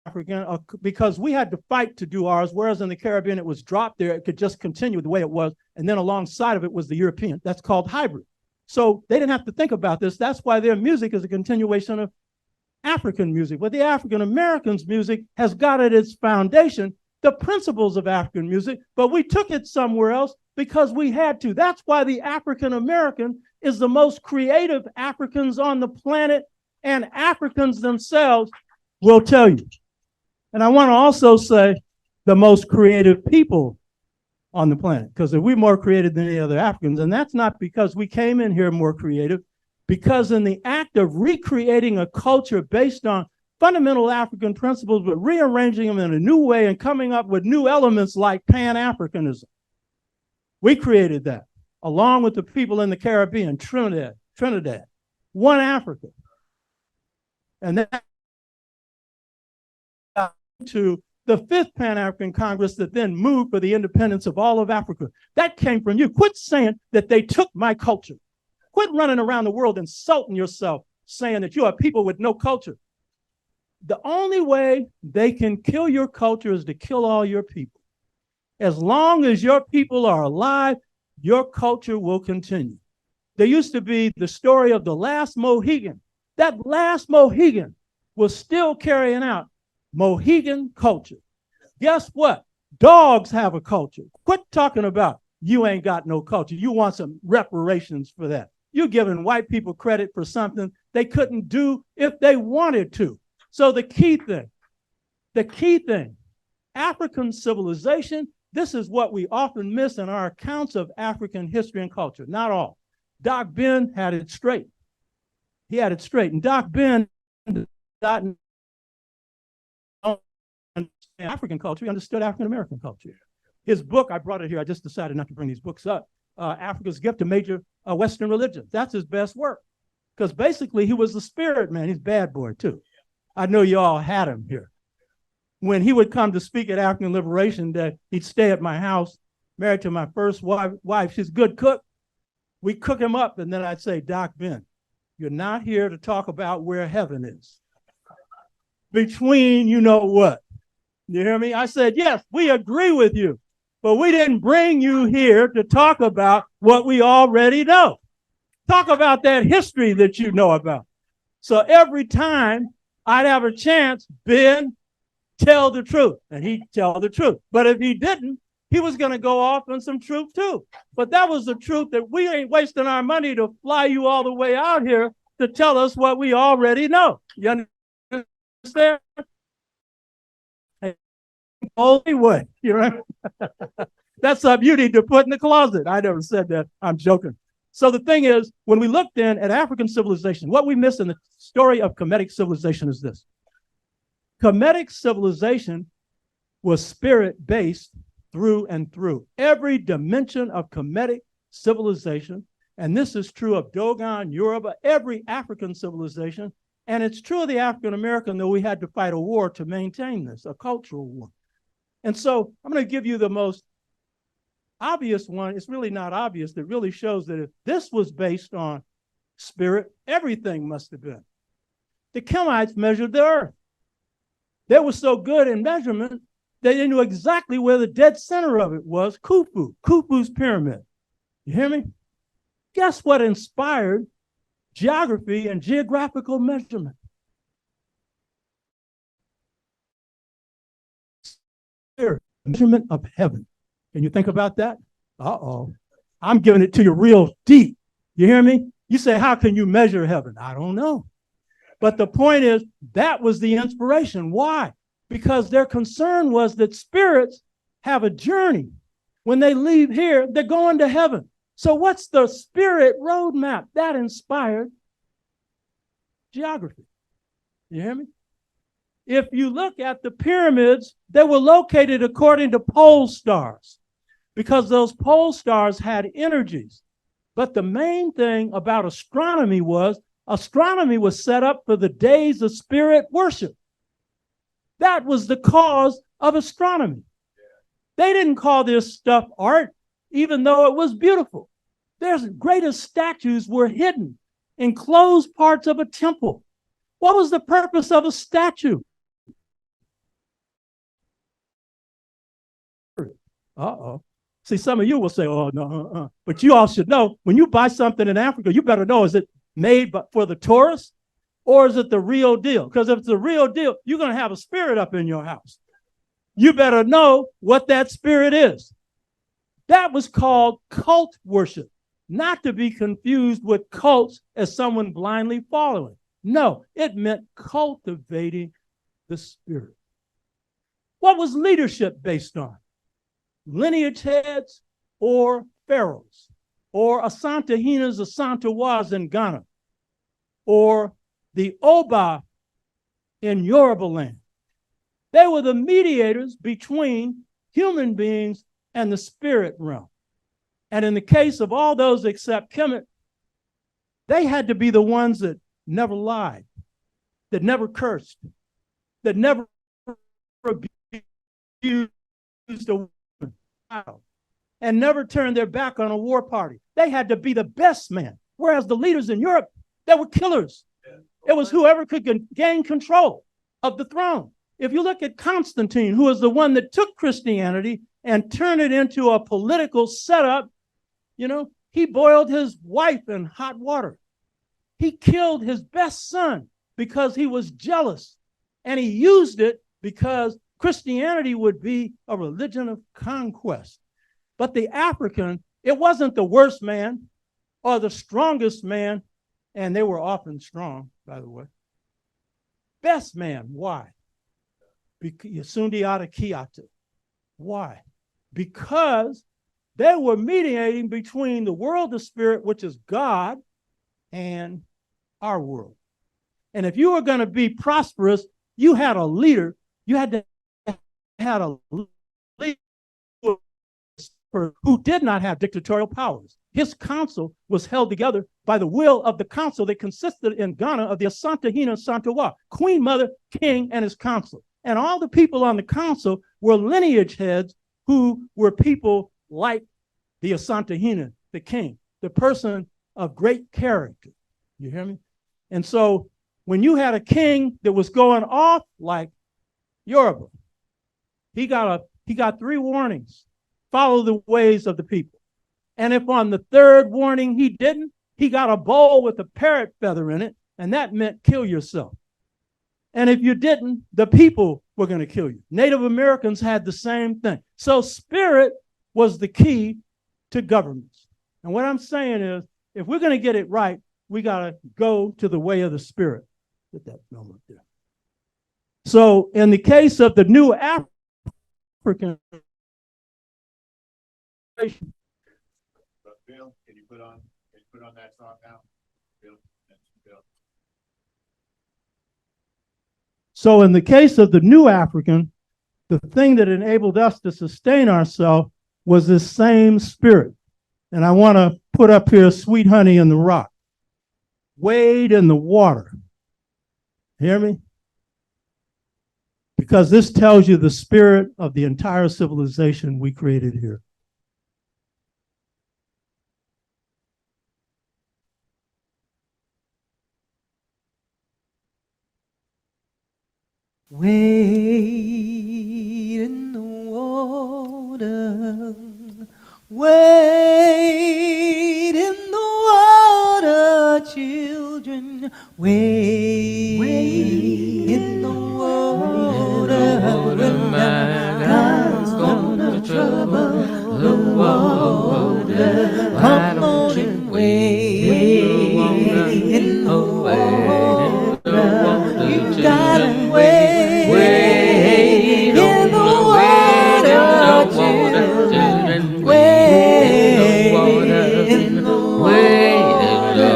African, because we had to fight to do ours, whereas in the Caribbean it was dropped there. It could just continue the way it was, and then alongside of it was the European. That's called hybrid. So they didn't have to think about this. That's why their music is a continuation of African music. But the African Americans' music has got at its foundation the principles of African music, but we took it somewhere else because we had to. That's why the African American is the most creative Africans on the planet, and Africans themselves will tell you. And I want to also say the most creative people on the planet, because we're more creative than any other Africans. And that's not because we came in here more creative, because in the act of recreating a culture based on fundamental African principles, but rearranging them in a new way and coming up with new elements like Pan-Africanism, we created that, along with the people in the Caribbean, Trinidad, one Africa. And that to the fifth Pan-African Congress that then moved for the independence of all of Africa. That came from you. Quit saying that they took my culture. Quit running around the world insulting yourself, saying that you are people with no culture. The only way they can kill your culture is to kill all your people. As long as your people are alive, your culture will continue. There used to be the story of the last Mohegan. That last Mohegan was still carrying out Mohegan culture. Guess what? Dogs have a culture. Quit talking about you ain't got no culture. You want some reparations for that. You're giving white people credit for something they couldn't do if they wanted to. So the key thing, African civilization, this is what we often miss in our accounts of African history and culture. Not all. Doc Ben had it straight. He had it straight. And Doc Ben understood African culture, he understood African American culture. His book, I brought it here, I just decided not to bring these books up, Africa's Gift to Major Western Religions. That's his best work. Because basically he was the spirit man. He's a bad boy too. I know you all had him here. When he would come to speak at African Liberation Day, he'd stay at my house, married to my first wife. She's a good cook. We cook him up, and then I'd say, Doc Ben, you're not here to talk about where heaven is. Between you know what. You hear me? I said, yes, we agree with you, but we didn't bring you here to talk about what we already know. Talk about that history that you know about. So every time I'd have a chance, Ben, tell the truth, and he'd tell the truth. But if he didn't, he was going to go off on some truth too. But that was the truth, that we ain't wasting our money to fly you all the way out here to tell us what we already know. You understand? Only way, you know. That's something you need to put in the closet. I never said that. I'm joking. So the thing is, when we look then at African civilization, what we miss in the story of Kemetic civilization is this. Kemetic civilization was spirit-based through and through. Every dimension of Kemetic civilization, and this is true of Dogon, Yoruba, every African civilization, and it's true of the African American, though we had to fight a war to maintain this, a cultural war. And so I'm going to give you the most obvious one. It's really not obvious. That really shows that if this was based on spirit, everything must have been. The Kemites measured the earth. They were so good in measurement, they knew exactly where the dead center of it was, Khufu's pyramid. You hear me? Guess what inspired geography and geographical measurement? Measurement of heaven. Can you think about that? Uh-oh. I'm giving it to you real deep. You hear me? You say, how can you measure heaven? I don't know. But the point is, that was the inspiration. Why? Because their concern was that spirits have a journey. When they leave here, they're going to heaven. So what's the spirit roadmap? That inspired geography. You hear me? If you look at the pyramids, they were located according to pole stars, because those pole stars had energies. But the main thing about astronomy was set up for the days of spirit worship. That was the cause of astronomy. They didn't call this stuff art, even though it was beautiful. Their greatest statues were hidden in closed parts of a temple. What was the purpose of a statue? Uh-oh. See, some of you will say, oh, no, But you all should know, when you buy something in Africa, you better know, is it made for the tourist, or is it the real deal? Because if it's the real deal, you're going to have a spirit up in your house. You better know what that spirit is. That was called cult worship, not to be confused with cults as someone blindly following. No, it meant cultivating the spirit. What was leadership based on? Lineage heads or pharaohs, or Asantehinas, Asantewas in Ghana, or the Oba in Yoruba land. They were the mediators between human beings and the spirit realm. And in the case of all those except Kemet, they had to be the ones that never lied, that never cursed, that never abused a woman, and never turned their back on a war party. They had to be the best man. Whereas the leaders in Europe, they were killers. It was whoever could gain control of the throne. If you look at Constantine, who was the one that took Christianity and turned it into a political setup, he boiled his wife in hot water. He killed his best son because he was jealous. And he used it because Christianity would be a religion of conquest. But the African, it wasn't the worst man or the strongest man, and they were often strong, by the way. Best man, why? Why? Because they were mediating between the world of spirit, which is God, and our world. And if you were going to be prosperous, you had a leader. You had to have a leader who did not have dictatorial powers. His council was held together by the will of the council that consisted in Ghana of the Asantehina Santewa, Queen Mother, King, and his council. And all the people on the council were lineage heads who were people like the Asantehina, the king, the person of great character. You hear me? And so when you had a king that was going off like Yoruba, He got 3 warnings. Follow the ways of the people. And if on the 3rd warning he didn't, he got a bowl with a parrot feather in it, and that meant kill yourself. And if you didn't, the people were going to kill you. Native Americans had the same thing. So spirit was the key to governments. And what I'm saying is, if we're going to get it right, we got to go to the way of the spirit. Put that film up there. So in the case of the new African, Bill, can you put on that song now? Bill. So in the case of the new African, the thing that enabled us to sustain ourselves was this same spirit. And I want to put up here Sweet Honey in the Rock. Wade in the water. Hear me? Because this tells you the spirit of the entire civilization we created here. Wade in the water, wade in the water, children, wade in the water, when God's gonna trouble the water. Come on and wade in the water, you gotta wade. Wade in the water, children. Wade in the water.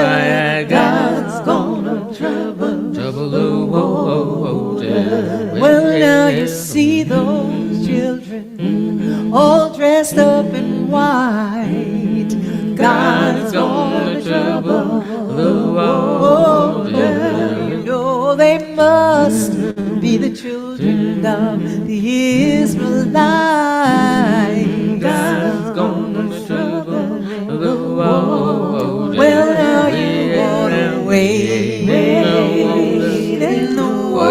My God's gonna trouble the water. Well, now you see those children all dressed up in white. God's gonna trouble the water. You know they must be the children of the Israelites. God's gonna trouble the water. Well, now you wanna wade in the water.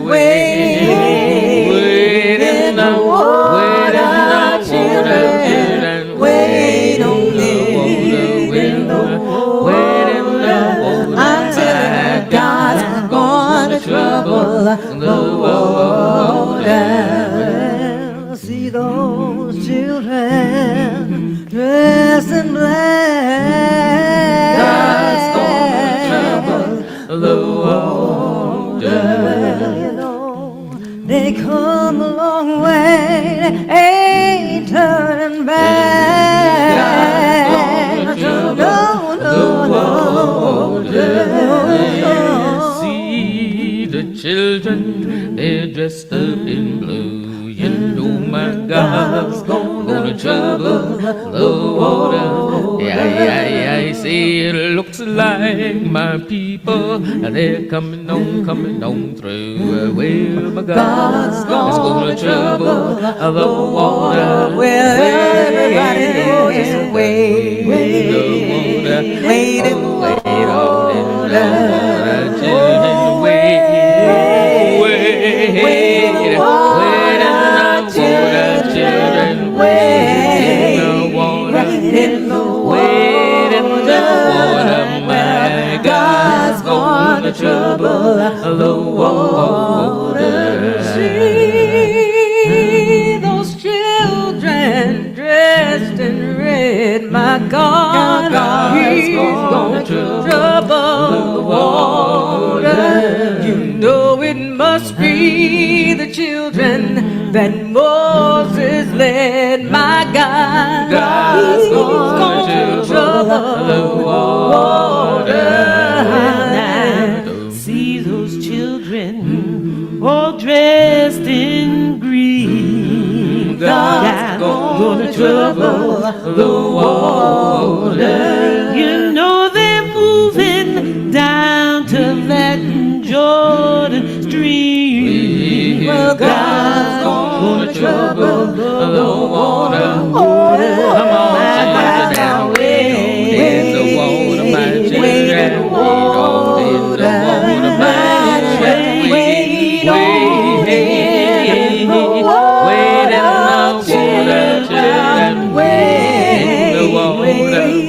Wade in the water, children. Wade on in the water. I'm telling you, God's gonna trouble the water. See those children dressed in black. God's gonna trouble the water. You know, they come a long way, ain't turning back. See the children, they're dressed up in blue. You know my God's gonna trouble the water. I see it looks like my people, they're coming on through. Well, my God's gonna trouble the water. Well, everybody knows it's wade in the water. Children, wade in the water, children, wade in the water, wade in the water. My God's gonna trouble the water. See those children dressed in red. My God, He's gonna trouble the water. You know it must be the children that Moses led. My God, He's gonna trouble the water. See those children all dressed in green. God's gonna trouble the water. You know they're moving down to that Jordan stream. Well, God's gonna trouble the water. Come on, children, down in the water, my children, wade on in the water, my children, wade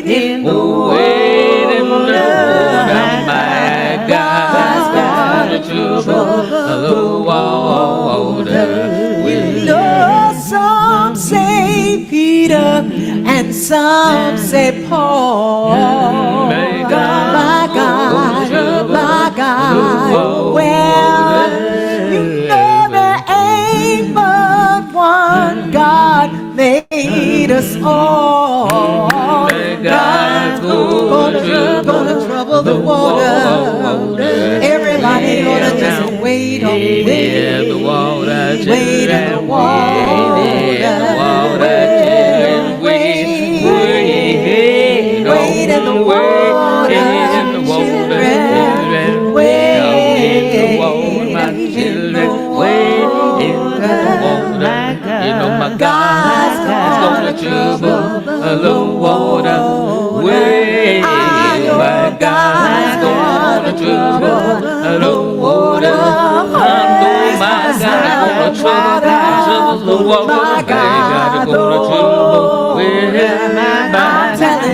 in the Wade in the water, my God's gonna trouble the water. You know, some say Peter and some say Paul. My My God, God, my God. Well, you know there ain't but one God made us all. God's gonna trouble the water. Everybody gonna just wait on wade in the water, wait in the water. wade in the water, children, wade in the water, children, wade in the water, my children, wade in the water. You know my God's gonna trouble the water. Wade, my God's gonna trouble the water. I know my God's gonna trouble the water. My God's gonna trouble.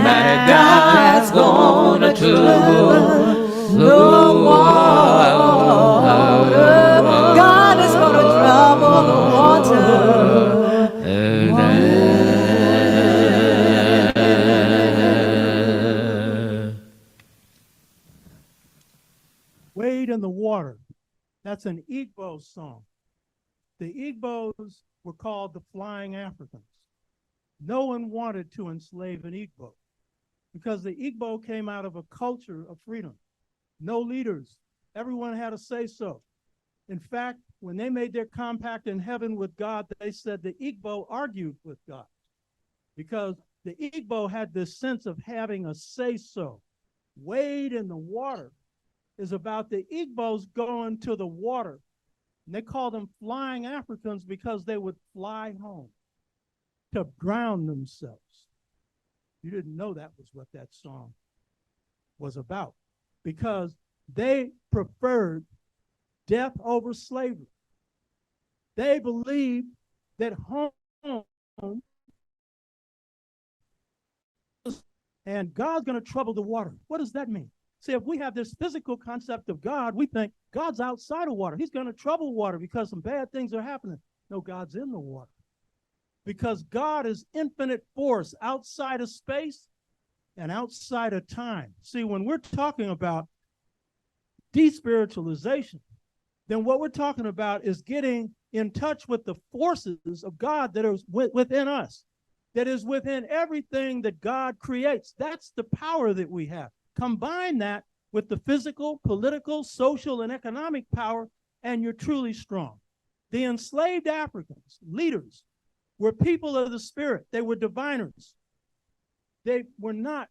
My God's gonna trouble the water. God is gonna trouble the water. Wade in the water. That's an Igbo song. The Igbos were called the Flying Africans. No one wanted to enslave an Igbo because the Igbo came out of a culture of freedom. No leaders. Everyone had a say-so. In fact, when they made their compact in heaven with God, they said the Igbo argued with God because the Igbo had this sense of having a say-so. Wade in the water is about the Igbos going to the water. And they called them flying Africans because they would fly home to drown themselves. You didn't know that was what that song was about because they preferred death over slavery. They believed that home and God's going to trouble the water. What does that mean? See, if we have this physical concept of God, we think God's outside of water. He's going to trouble water because some bad things are happening. No, God's in the water. Because God is infinite force outside of space and outside of time. See, when we're talking about despiritualization, then what we're talking about is getting in touch with the forces of God that are within us, that is within everything that God creates. That's the power that we have. Combine that with the physical, political, social, and economic power, and you're truly strong. The enslaved Africans, leaders, were people of the spirit. They were diviners. They were not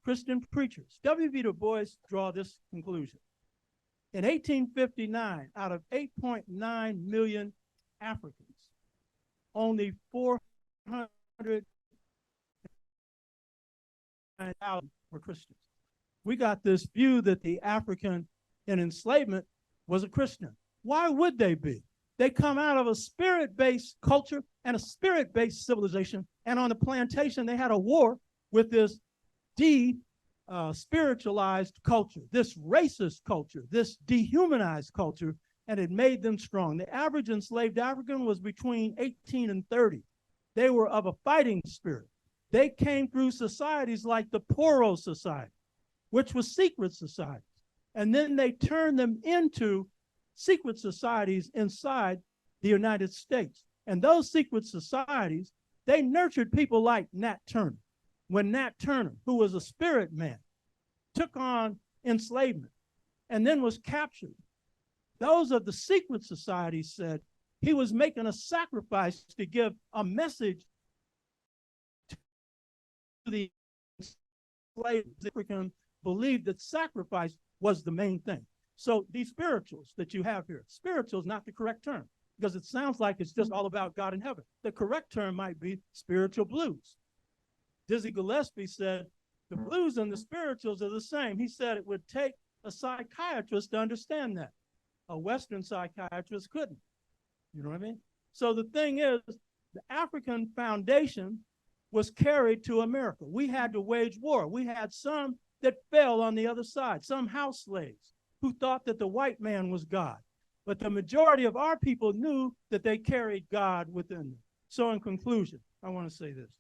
Christian preachers. W.B. Du Bois draw this conclusion. In 1859, out of 8.9 million Africans, only 400,000 were Christians. We got this view that the African in enslavement was a Christian. Why would they be? They come out of a spirit-based culture and a spirit-based civilization. And on the plantation, they had a war with this spiritualized culture, this racist culture, this dehumanized culture, and it made them strong. The average enslaved African was between 18 and 30. They were of a fighting spirit. They came through societies like the Poro Society, which was secret societies. And then they turned them into secret societies inside the United States. And those secret societies, they nurtured people like Nat Turner. When Nat Turner, who was a spirit man, took on enslavement and then was captured, those of the secret societies said he was making a sacrifice to give a message to the enslaved African, believed that sacrifice was the main thing. So these spirituals that you have here, spiritual is not the correct term because it sounds like it's just all about God in heaven. The correct term might be spiritual blues. Dizzy Gillespie said the blues and the spirituals are the same. He said it would take a psychiatrist to understand that. A Western psychiatrist couldn't. You know what I mean? So the thing is, the African foundation was carried to America. We had to wage war. We had some that fell on the other side, some house slaves who thought that the white man was God. But the majority of our people knew that they carried God within them. So in conclusion, I want to say this.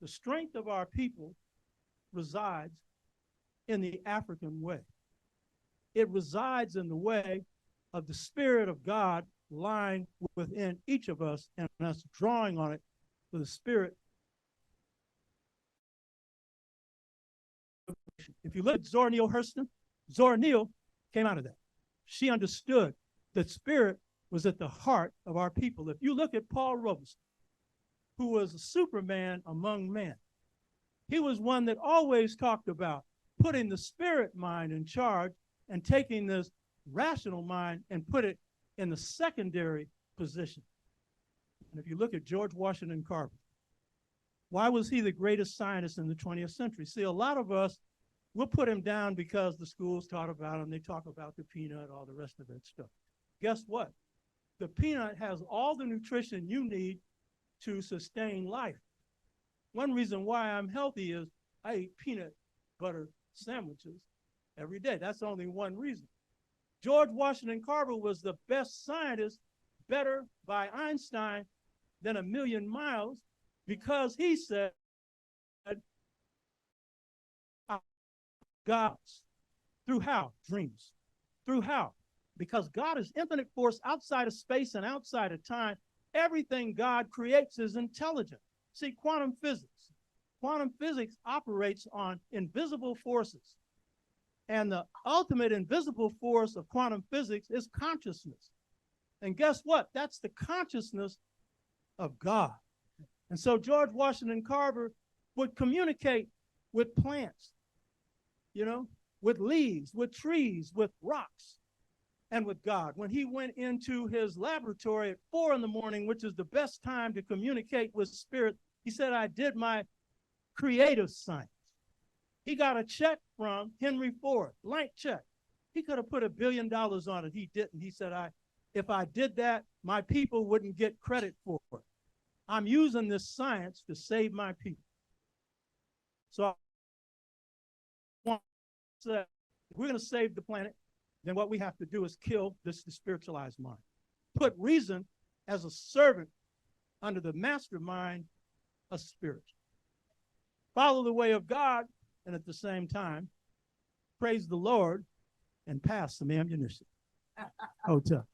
The strength of our people resides in the African way. It resides in the way of the Spirit of God lying within each of us and us drawing on it for the Spirit. If you look at Zora Neale Hurston, Zora Neale came out of that. She understood that Spirit was at the heart of our people. If you look at Paul Robeson, who was a superman among men, he was one that always talked about putting the spirit mind in charge and taking this rational mind and put it in the secondary position. And if you look at George Washington Carver, why was he the greatest scientist in the 20th century? See, a lot of us, we'll put him down because the schools taught about him. They talk about the peanut, all the rest of that stuff. Guess what? The peanut has all the nutrition you need to sustain life. One reason why I'm healthy is I eat peanut butter sandwiches every day. That's only one reason. George Washington Carver was the best scientist, better by Einstein than a million miles, because he said, God's through how? Dreams. Through how? Because God is infinite force outside of space and outside of time. Everything God creates is intelligent. See, quantum physics operates on invisible forces. And the ultimate invisible force of quantum physics is consciousness. And guess what? That's the consciousness of God. And so George Washington Carver would communicate with plants, with leaves, with trees, with rocks, and with God. When he went into his laboratory at 4 a.m, which is the best time to communicate with spirit, he said, I did my creative science. He got a check from Henry Ford, blank check. He could have put $1 billion on it. He didn't. He said, if I did that, my people wouldn't get credit for it. I'm using this science to save my people. So I want to say, if we're going to save the planet, then what we have to do is kill this spiritualized mind. Put reason as a servant under the mastermind of spirit. Follow the way of God, and at the same time, praise the Lord and pass some ammunition. Hotel.